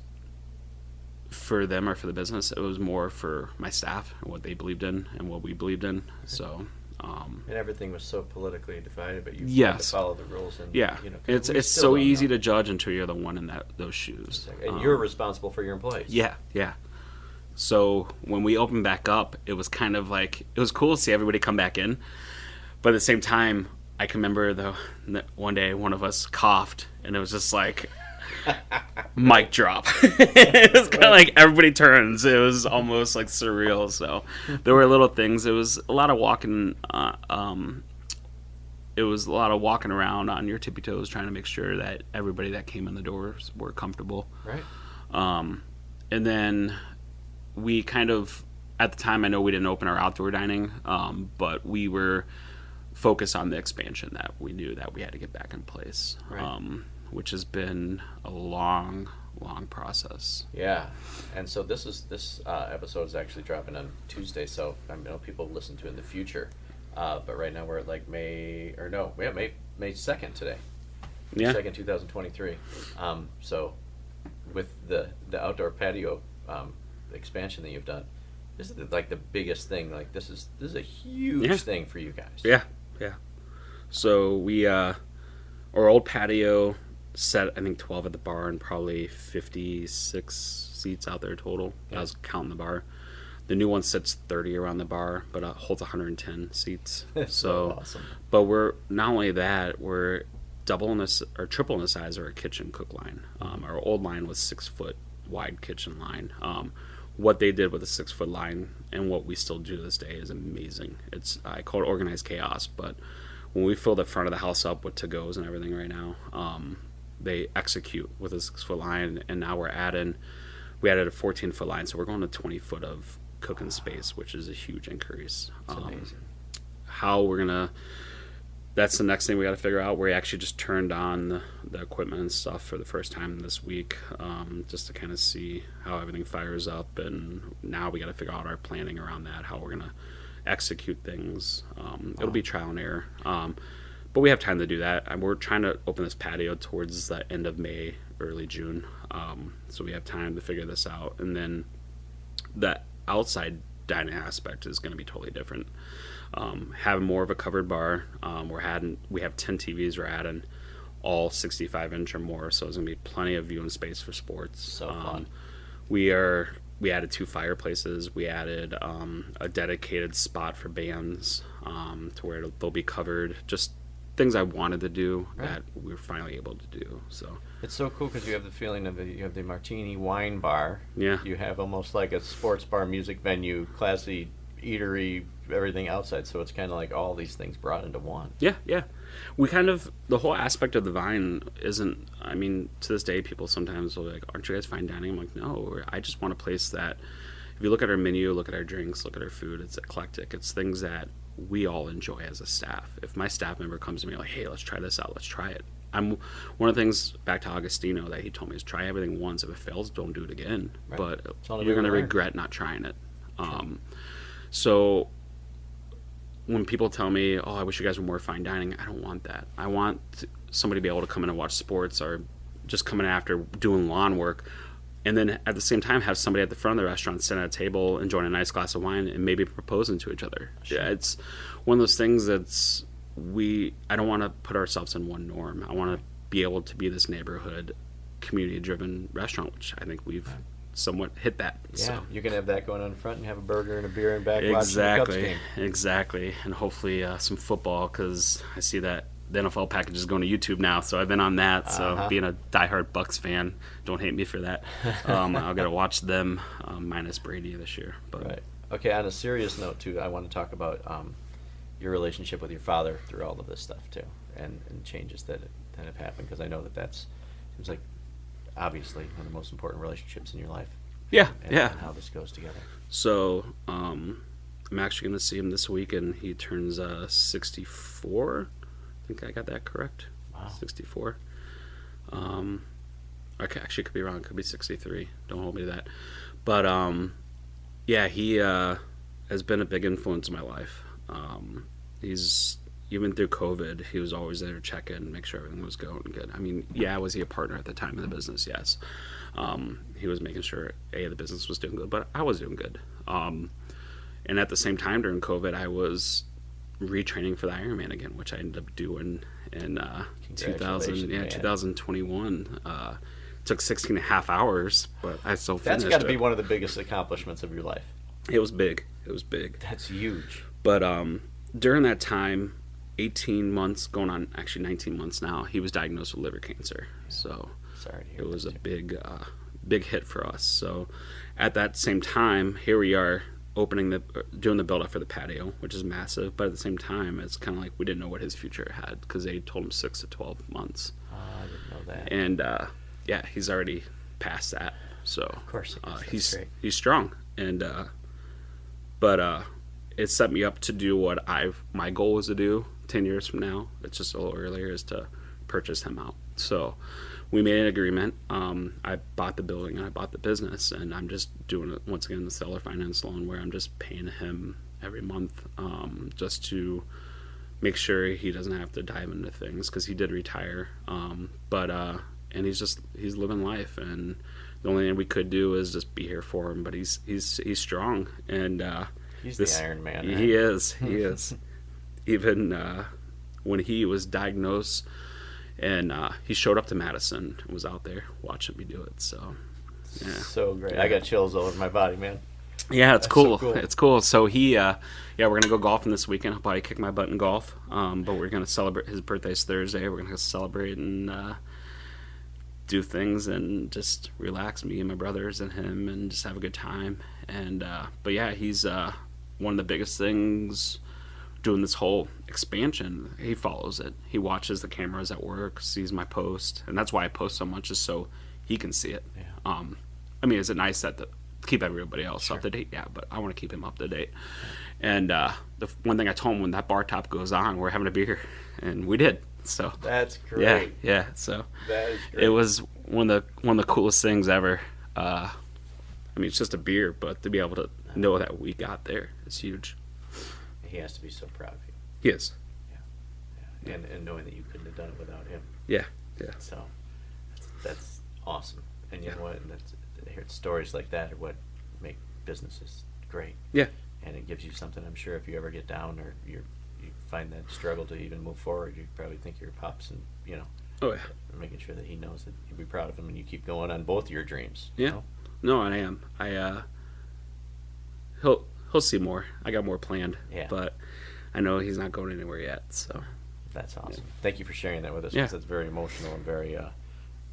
for them or for the business. It was more for my staff and what they believed in and what we believed in. So... and everything was so politically divided, but you had to yes. follow the rules. And, Yeah, you know, it's so easy to judge until you're the one in those shoes. Exactly. And you're responsible for your employees. Yeah. So when we opened back up, it was kind of like, it was cool to see everybody come back in. But at the same time, I can remember one day one of us coughed, and it was just like, mic drop. It was kind of like everybody turns. It was almost like surreal. So there were little things. It was a lot of walking. It was a lot of walking around on your tippy toes, trying to make sure that everybody that came in the doors were comfortable. Right. And then we kind of, at the time, I know we didn't open our outdoor dining, but we were focused on the expansion that we knew that we had to get back in place. Right. Which has been a long process. Yeah, and so this episode is actually dropping on Tuesday, so I know people listen to it in the future. But right now we're at like May 2nd today. Yeah. 2nd, 2023. So with the outdoor patio expansion that you've done, this is like the biggest thing. Like this is a huge thing for you guys. Yeah. So we our old patio set, I think 12 at the bar and probably 56 seats out there total. Yeah. I was counting the bar. The new one sits 30 around the bar, but holds 110 seats. So awesome. But we're not only that, we're doubling this or tripling the size of our kitchen cook line. Our old line was 6 foot wide kitchen line. What they did with a 6 foot line and what we still do to this day is amazing. I call it organized chaos, but when we fill the front of the house up with to-goes and everything right now, they execute with a 6 foot line, and now we added a 14 foot line, so we're going to 20 foot of cooking space, which is a huge increase. That's amazing. How we're gonna, that's the next thing we got to figure out. We actually just turned on the equipment and stuff for the first time this week, just to kind of see how everything fires up, and now we got to figure out our planning around that, how we're gonna execute things. It'll be trial and error. But we have time to do that. And we're trying to open this patio towards the end of May, early June. So we have time to figure this out. And then the outside dining aspect is going to be totally different. Having more of a covered bar. We have 10 TVs we're adding, all 65-inch or more. So there's going to be plenty of viewing space for sports. So fun. We added 2 fireplaces. We added a dedicated spot for bands to where they'll be covered. Just things I wanted to do that we were finally able to do. So it's so cool because you have the feeling of you have the martini wine bar. Yeah. You have almost like a sports bar, music venue, classy eatery, everything outside. So it's kind of like all these things brought into one. Yeah. We the whole aspect of the Vine isn't, I mean, to this day, people sometimes will be like, aren't you guys fine dining? I'm like, no, I just want a place that, if you look at our menu, look at our drinks, look at our food, it's eclectic. It's things that we all enjoy as a staff. If my staff member comes to me like, hey, let's try this out, let's try it. One of the things back to Augustino that he told me is try everything once. If it fails, don't do it again. Right. But you're going to regret not trying it. So when people tell me, oh, I wish you guys were more fine dining, I don't want that. I want somebody to be able to come in and watch sports, or just come in after doing lawn work, and then at the same time have somebody at the front of the restaurant sit at a table, enjoying a nice glass of wine, and maybe proposing to each other. Sure. Yeah, it's one of those things I don't want to put ourselves in one norm. I want to be able to be this neighborhood, community-driven restaurant, which I think we've somewhat hit that. Yeah, so. you can have that going on in front and have a burger and a beer and back watching the Cubs game. Exactly, and hopefully some football, because I see that the NFL package is going to YouTube now, so I've been on that. So being a diehard Bucks fan, don't hate me for that. I'll get to watch them minus Brady this year. But. Right. Okay, on a serious note, too, I want to talk about your relationship with your father through all of this stuff, too, and changes that have happened, because I know that seems like obviously one of the most important relationships in your life. Yeah, and how this goes together. So I'm actually going to see him this week, and he turns 64. I think I got that correct. Wow. 64. Actually, could be wrong. Could be 63. Don't hold me to that. But yeah, he has been a big influence in my life. He's even through COVID, he was always there to check in, make sure everything was going good. I mean, yeah, was he a partner at the time of the business? Yes. He was making sure the business was doing good, but I was doing good. And at the same time during COVID, I was retraining for the Ironman again, which I ended up doing in 2021. Took 16 and a half hours, but I still finished. That's got to be one of the biggest accomplishments of your life. It was big. That's huge. But during that time, 18 months, going on actually 19 months now, he was diagnosed with liver cancer. So sorry to hear it was a too. big hit for us. So at that same time, here we are doing the build up for the patio, which is massive. But at the same time, it's kind of like we didn't know what his future had, because they told him 6 to 12 months. I didn't know that. And yeah, he's already past that. So of course he's strong. And but it set me up to do what my goal was to do 10 years from now. It's just a little earlier, is to purchase him out. So we made an agreement. I bought the building and I bought the business, and I'm just doing it once again, the seller finance loan, where I'm just paying him every month, just to make sure he doesn't have to dive into things, because he did retire. And he's living life, and the only thing we could do is just be here for him. But he's strong, and he's the Iron Man. Right? He is. Even when he was diagnosed, and he showed up to Madison and was out there watching me do it. So yeah, so great. I got chills all over my body, man. Yeah, it's cool. So cool. It's cool. So we're gonna go golfing this weekend. I'll probably kick my butt in golf. But we're gonna celebrate. His birthday's Thursday. We're gonna celebrate and do things and just relax, me and my brothers and him, and just have a good time. And but yeah, he's one of the biggest things doing this whole expansion. He follows it. He watches the cameras at work, sees my post, and that's why I post so much, is so he can see it. Yeah. I mean, is it nice that keep everybody else Sure. up to date? Yeah, but I want to keep him up to date. And the one thing I told him, when that bar top goes on, we're having a beer, and we did. So that's great. Yeah. So that is great. it was one of the coolest things ever. I mean, it's just a beer, but to be able to know that we got there is huge. He has to be so proud of you. He is. Yeah. And knowing that you couldn't have done it without him. Yeah. So that's awesome. And you know what? Stories like that are what make businesses great. Yeah. And it gives you something. I'm sure if you ever get down, or you find that struggle to even move forward, you probably think of your pops, and Oh yeah. making sure that he knows that you'll be proud of him, and you keep going on both your dreams. Yeah. You know? No, I am. He'll see more. I got more planned. Yeah. But I know he's not going anywhere yet. So That's awesome. Thank you for sharing that with us, Yeah. because it's very emotional and very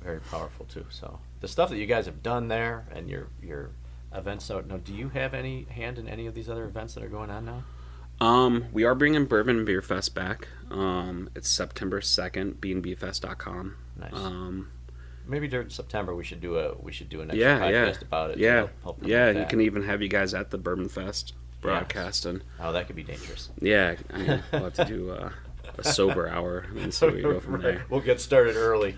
very powerful too. So the stuff that you guys have done there, and your events. So now, do you have any hand in any of these other events that are going on now? we are bringing Bourbon and Beer Fest back. It's September 2nd, bnbfest.com. Nice. Maybe during September we should do an extra Yeah, podcast about it. Yeah. To help Yeah, promote you that. can even have you guys at the Bourbon Fest broadcasting. Oh, that could be dangerous. Yeah, I mean, we'll have to do a sober hour and see where you go from Right. there. We'll get started early.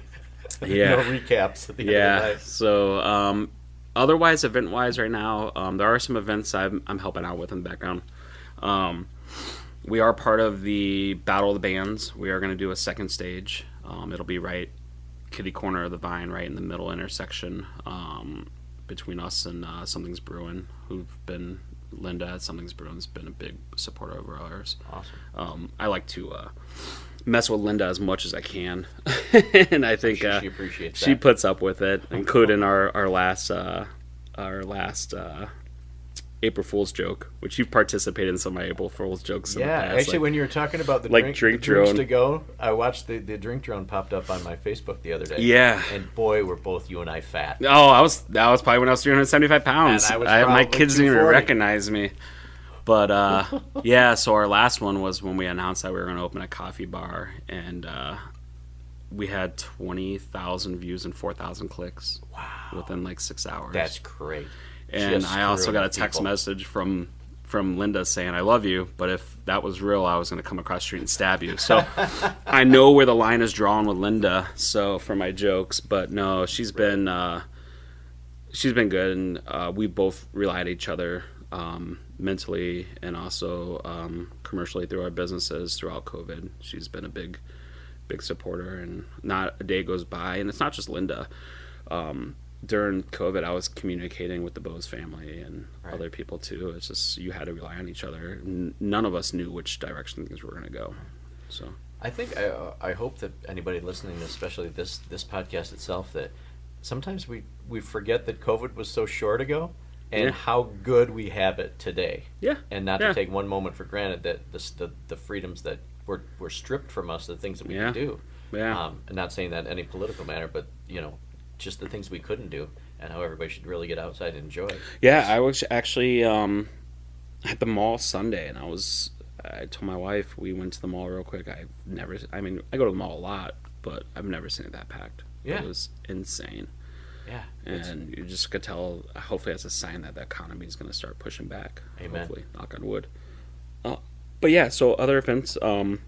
Yeah. No recaps at the end of the night. So otherwise, event-wise right now, there are some events I'm helping out with in the background. We are part of the Battle of the Bands. We are going to do a second stage. It'll be right kitty corner of the Vine, right in the middle intersection between us and Something's Brewing, Linda at Something's Brewing has been a big supporter of ours. Awesome. I like to mess with Linda as much as I can, and I think She appreciates she that. puts up with it, including our last April Fool's joke, which you've participated in some of my April Fool's jokes. In the past. Actually, when you were talking about the like drinks drone to go, I watched the drink drone popped up on my Facebook the other day. Yeah, and boy, were both you and I fat. Oh, that was probably when I was 375 pounds. And My kids didn't even 240. recognize me. But yeah, so our last one was when we announced that we were going to open a coffee bar, and we had 20,000 views and 4,000 clicks. Wow! Within like 6 hours. That's great. And Just I also got a screwing text people. message from Linda saying, "I love you, but if that was real, I was going to come across the street and stab you." So I know where the line is drawn with Linda. So for my jokes, but no, she's been good, and we both rely on each other mentally and also commercially through our businesses throughout COVID. She's been a big supporter, and not a day goes by, and it's not just Linda. During COVID, I was communicating with the Bose family and other people too. It's just you had to rely on each other. None of us knew which direction things were going to go. So I think I hope that anybody listening, especially this podcast itself, that sometimes we forget that COVID was so short ago, and how good we have it today. Yeah, and not to take one moment for granted that the freedoms that were stripped from us, the things that we could do. Yeah. And not saying that in any political manner, but just the things we couldn't do, and how everybody should really get outside and enjoy. Yeah, I was actually at the mall Sunday, and I told my wife, we went to the mall real quick. I go to the mall a lot, but I've never seen it that packed. Yeah. It was insane. Yeah. And you just could tell, hopefully that's a sign that the economy is going to start pushing back. Amen. Hopefully, knock on wood. But yeah, so other events, there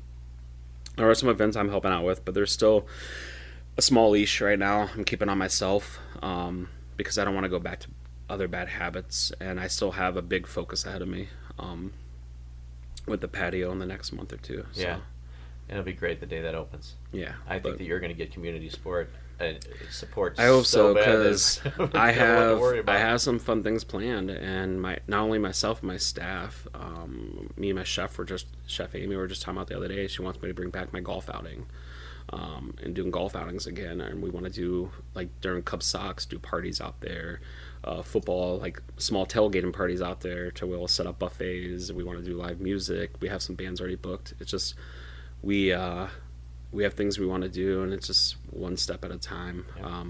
are some events I'm helping out with, but there's still a small leash right now. I'm keeping on myself because I don't want to go back to other bad habits, and I still have a big focus ahead of me with the patio in the next month or two. So. Yeah, and it'll be great the day that opens. Yeah, I think that you're going to get community support. I hope so, bad because that I you don't have to worry have about. I have some fun things planned, and not only myself, my staff, me and my chef Amy were just talking about the other day. She wants me to bring back my golf outing, and doing golf outings again, and we want to do, like during Cub Sox, do parties out there, football, like small tailgating parties out there to we'll set up buffets. We want to do live music. We have some bands already booked. It's just we have things we want to do, and it's just one step at a time. Yeah.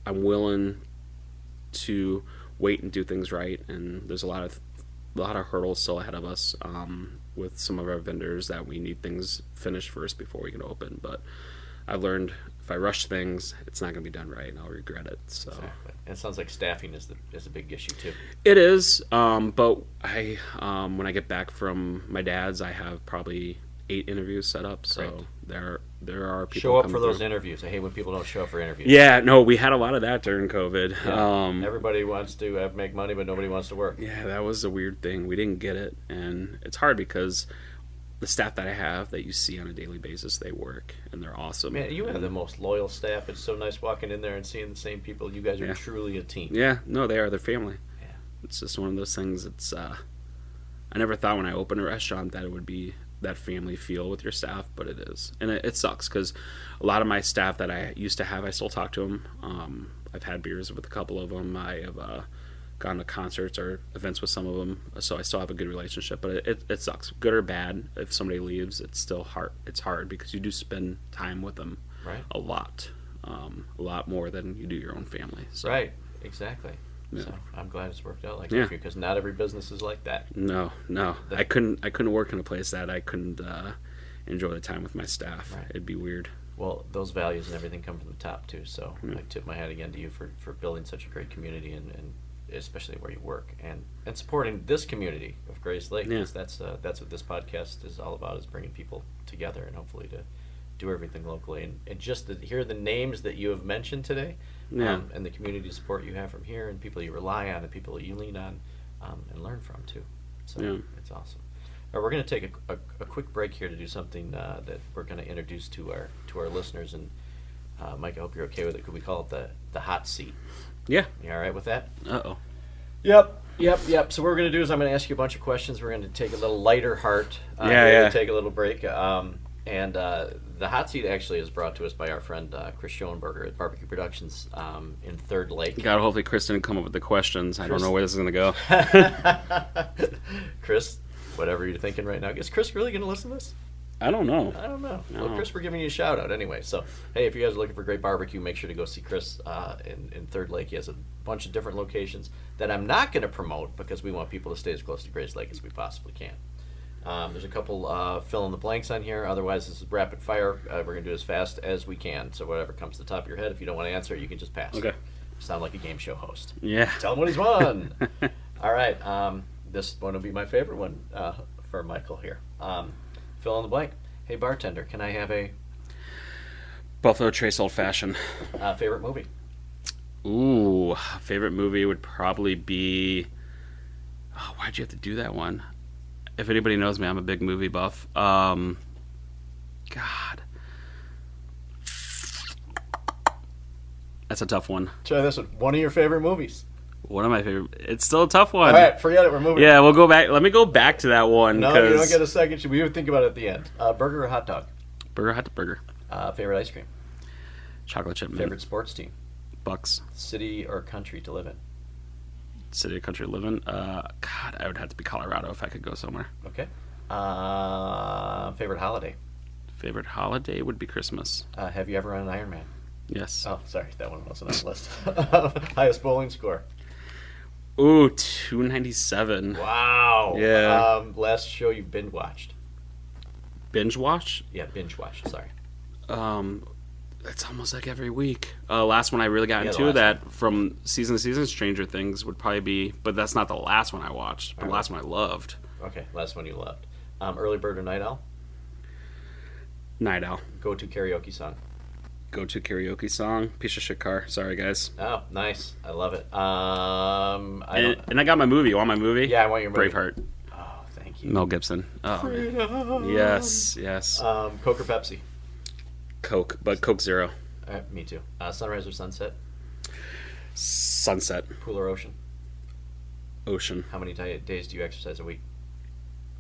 I'm willing to wait and do things right, and there's a lot of hurdles still ahead of us with some of our vendors that we need things finished first before we can open. But I've learned if I rush things, it's not going to be done right, and I'll regret it. So exactly. And it sounds like staffing is a big issue too. It is, but I when I get back from my dad's, I have probably 8 interviews set up. So there are people show up for coming those through. interviews. I hate when people don't show up for interviews. Yeah, no, we had a lot of that during COVID. Yeah. Everybody wants to make money, but nobody wants to work. Yeah, that was a weird thing. We didn't get it, and it's hard because the staff that I have that you see on a daily basis, they work, and they're awesome. Man, you have the most loyal staff. It's so nice walking in there and seeing the same people. You guys are truly a team. Yeah, no, they are. They're family. Yeah. It's just one of those things. It's I never thought when I opened a restaurant that it would be that family feel with your staff, but it is. And it sucks because a lot of my staff that I used to have, I still talk to them. I've had beers with a couple of them. I have gone to concerts or events with some of them, so I still have a good relationship. But it sucks, good or bad. If somebody leaves, it's still hard. It's hard because you do spend time with them, right? A lot more than you do your own family. So. Right, exactly. Yeah. So I'm glad it's worked out like that for you, because not every business is like that. No, I couldn't work in a place that I couldn't enjoy the time with my staff. Right. It'd be weird. Well, those values and everything come from the top too. So I tip my hat again to you for building such a great community and especially where you work and supporting this community of Grayslake. Yeah. That's what this podcast is all about, is bringing people together and hopefully to do everything locally and just to hear the names that you have mentioned today. Yeah. And the community support you have from here and people you rely on and people that you lean on and learn from too. So it's awesome. All right, we're going to take a quick break here to do something that we're going to introduce to our listeners. And Mike, I hope you're okay with it. Could we call it the hot seat? Yeah. You all right with that? Uh-oh. Yep. So what we're going to do is I'm going to ask you a bunch of questions. We're going to take a little lighter heart. Yeah. Take a little break. And the hot seat actually is brought to us by our friend Chris Schoenberger at Barbecue Productions in Third Lake. God, hopefully Chris didn't come up with the questions. I don't know where this is going to go. Chris, whatever you're thinking right now, is Chris really going to listen to this? I don't know. I don't know. No. Well, Chris, we're giving you a shout out anyway. So, hey, if you guys are looking for great barbecue, make sure to go see Chris in Third Lake. He has a bunch of different locations that I'm not going to promote because we want people to stay as close to Grayslake as we possibly can. There's a couple fill in the blanks on here. Otherwise, this is rapid fire. We're going to do as fast as we can. So whatever comes to the top of your head, if you don't want to answer, you can just pass. Okay. Sound like a game show host. Yeah. Tell him what he's won. All right. This one will be my favorite one for Michael here. Fill in the blank. Hey, bartender, can I have a Buffalo Trace Old Fashioned. favorite movie? Ooh, favorite movie would probably be... Oh, why'd you have to do that one? If anybody knows me, I'm a big movie buff. God. That's a tough one. Try this one. One of your favorite movies. One of my favorite... It's still a tough one. All right, forget it. We're moving. Yeah, we'll go back. Let me go back to that one. No, you don't get a second. We would think about it at the end. Burger or hot dog? Burger, hot burger. Favorite ice cream? Chocolate chip mint. Favorite sports team? Bucks. City or country to live in? City or country to live in? God, I would have to be Colorado if I could go somewhere. Okay. Favorite holiday? Favorite holiday would be Christmas. Have you ever run an Ironman? Yes. Oh, sorry. That one wasn't on the list. Highest bowling score? Ooh, 297. Wow. Yeah. Last show you binge watched? Binge watch? Yeah, binge watched. Sorry. It's almost like every week. Last one I really got Yeah, the into last that from season to season, Stranger Things would probably be, but that's not the last one I watched. But the last one I loved. Okay, last one you loved. Early bird or night owl? Night Owl. Go-to karaoke song? Go-to karaoke song. Piece of shit car. Sorry guys. Oh, nice. I love it. And I got my movie. You want my movie? Yeah, I want your movie. Braveheart. Oh, thank you. Mel Gibson. Oh, man. Yes. Coke or Pepsi? Coke, but Coke Zero. Me too. Sunrise or sunset? Sunset. Pool or ocean? Ocean. How many days do you exercise a week?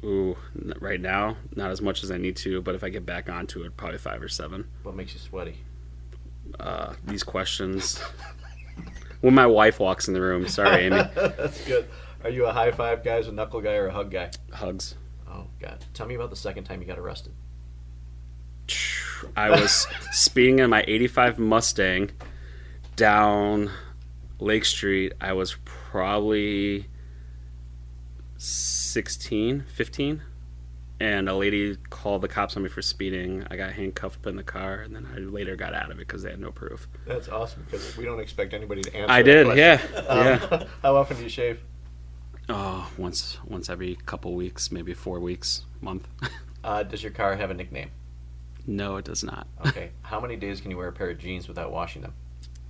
Ooh, right now, not as much as I need to, but if I get back onto it, probably 5 or 7. What makes you sweaty? These questions. When my wife walks in the room. Sorry, Amy. That's good. Are you a high five guy, a knuckle guy, or a hug guy? Hugs. Oh, God. Tell me about the second time you got arrested. I was speeding in my 85 Mustang down Lake Street. I was probably 15, and a lady called the cops on me for speeding. I got handcuffed in the car, and then I later got out of it because they had no proof. That's awesome, because we don't expect anybody to answer I that did, question. yeah. How often do you shave? Oh, once every couple weeks, maybe 4 weeks, month. Does your car have a nickname? No, it does not. Okay. How many days can you wear a pair of jeans without washing them?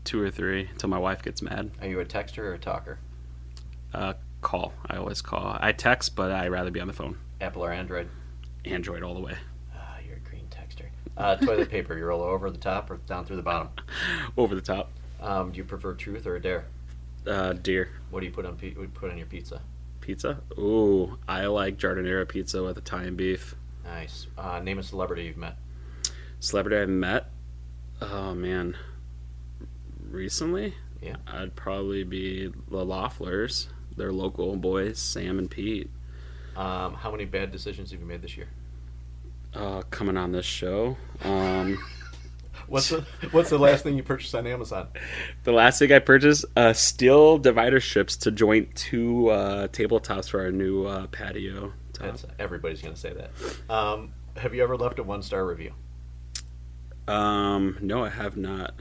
2 or 3 until my wife gets mad. Are you a texter or a talker? Call. I always call. I text, but I'd rather be on the phone. Apple or Android? Android all the way. You're a green texter. Toilet paper, you roll over the top or down through the bottom? Over the top. Do you prefer truth or a dare? Deer. What do you put on your pizza? Pizza? Ooh, I like giardiniera pizza with Italian beef. Nice. Name a celebrity you've met. Celebrity I've met? Oh, man. Recently? Yeah. I'd probably be the Loefflers. They're local boys, Sam and Pete. How many bad decisions have you made this year? Coming on this show. What's the last thing you purchased on Amazon? The last thing I purchased, steel divider strips to joint 2 tabletops for our new patio top. Everybody's going to say that. Have you ever left a 1-star review? No, I have not.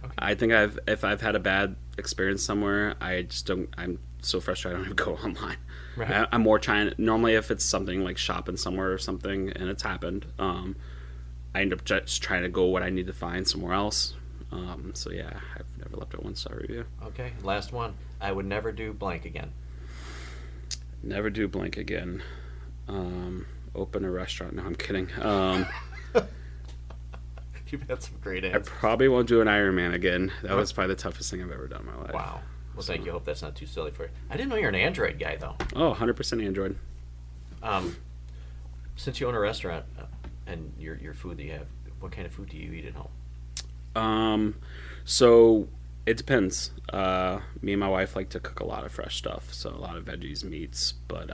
Okay. I think if I've had a bad experience somewhere, I just don't. I'm so frustrated I don't even go online. Right. I'm more trying. Normally, if it's something like shopping somewhere or something, and it's happened, I end up just trying to go what I need to find somewhere else. So yeah, I've never left a 1-star review. Okay, last one. I would never do blank again. Never do blank again. Open a restaurant. No, I'm kidding. You've had some great I answers. probably won't do an Ironman again. That was probably the toughest thing I've ever done in my life. Wow. Well, thank you. I hope that's not too silly for you. I didn't know you're an Android guy, though. Oh, 100% Android. Since you own a restaurant, and your food that you have, what kind of food do you eat at home? So it depends. Me and my wife like to cook a lot of fresh stuff, so a lot of veggies, meats. But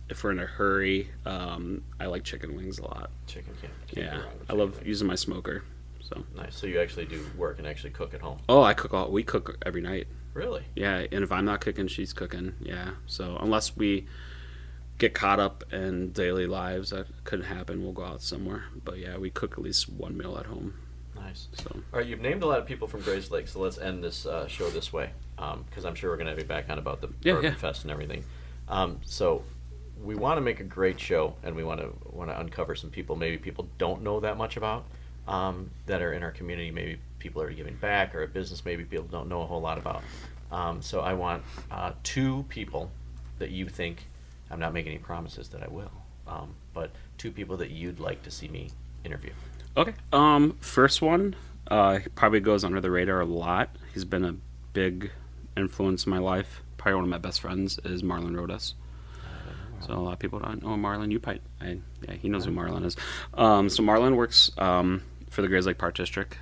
if we're in a hurry, I like chicken wings a lot. Chicken can't Yeah, go wrong with I chicken love wings. using my smoker. So Nice. So you actually do work and actually cook at home? oh, we cook every night. Really? Yeah, and if I'm not cooking, she's cooking. Yeah, so unless we get caught up in daily lives, that couldn't happen. We'll go out somewhere. But yeah, we cook at least one meal at home. Nice. So All right, you've named a lot of people from Grayslake, so let's end this show this way, because I'm sure we're going to have you back on about the Bourbon Fest and everything. So we want to make a great show, and we want to uncover some people maybe people don't know that much about that are in our community. Maybe people are giving back, or a business maybe people don't know a whole lot about. So I want 2 people that you think, I'm not making any promises that I will, but 2 people that you'd like to see me interview. okay. First one, he probably goes under the radar a lot. He's been a big influence in my life. Probably one of my best friends is Marlon Rodas. So a lot of people don't know Marlon. Yeah, he knows who Marlon is. So Marlon works for the Grayslake Park District.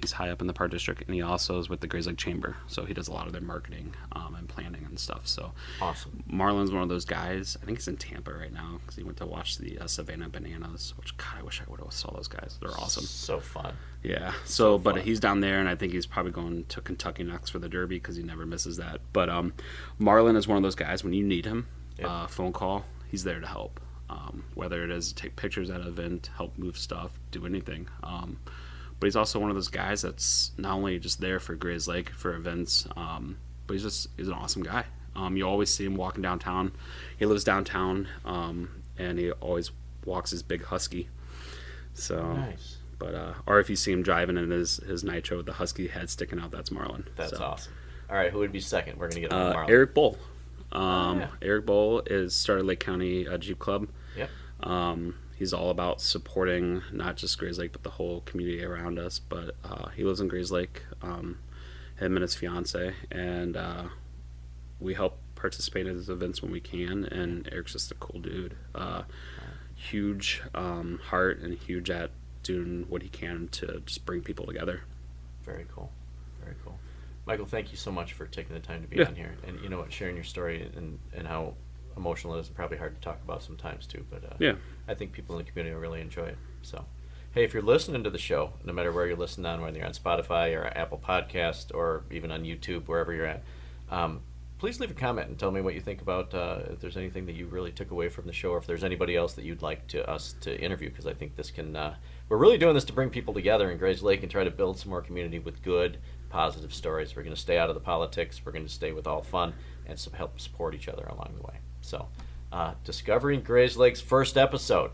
He's high up in the Park District, and he also is with the Grayslake Chamber. So he does a lot of their marketing and planning and stuff. So Awesome. Marlon's one of those guys. I think he's in Tampa right now because he went to watch the Savannah Bananas, which, God, I wish I would have saw those guys. They're awesome. So fun. Yeah. So But fun. he's down there, and I think he's probably going to Kentucky next for the Derby because he never misses that. But Marlon is one of those guys when you need him, Yep. phone call, he's there to help. Whether it is take pictures at an event, help move stuff, do anything. But he's also one of those guys that's not only just there for Grayslake for events, but he's an awesome guy. You always see him walking downtown. He lives downtown, and he always walks his big husky. So, Nice. but or if you see him driving in his nitro with the husky head sticking out, that's Marlon. That's So, awesome. All right, who would be second? We're going to get on Marlon. Eric Bull. Yeah. Eric Bull started Lake County Jeep Club. Yep. He's all about supporting not just Grayslake but the whole community around us. But he lives in Grayslake, him and his fiance, and we help participate in his events when we can. And Eric's just a cool dude, huge heart and huge at doing what he can to just bring people together. Very cool. Very cool. Michael, thank you so much for taking the time to be Yeah. on here, and you know what, sharing your story and how emotional it is, and probably hard to talk about sometimes too. But Yeah. I think people in the community will really enjoy it. So, hey, if you're listening to the show, no matter where you're listening on, whether you're on Spotify or Apple Podcast or even on YouTube, wherever you're at, please leave a comment and tell me what you think about if there's anything that you really took away from the show, or if there's anybody else that you'd like us to interview, because I think this can. We're really doing this to bring people together in Grayslake and try to build some more community with good, positive stories. We're going to stay out of the politics. We're going to stay with all fun and help support each other along the way. So, discovering Grayslake's first episode.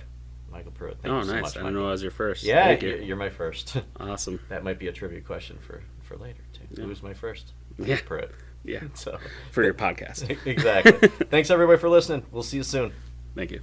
Michael Pruitt, thank you so nice. much. I didn't know I was your first. Yeah, Thank you. you're my first. Awesome. That might be a trivia question for later too. Yeah. Who was my first? Yeah. Pruitt. Yeah. So For your podcast. exactly. Thanks everybody for listening. We'll see you soon. Thank you.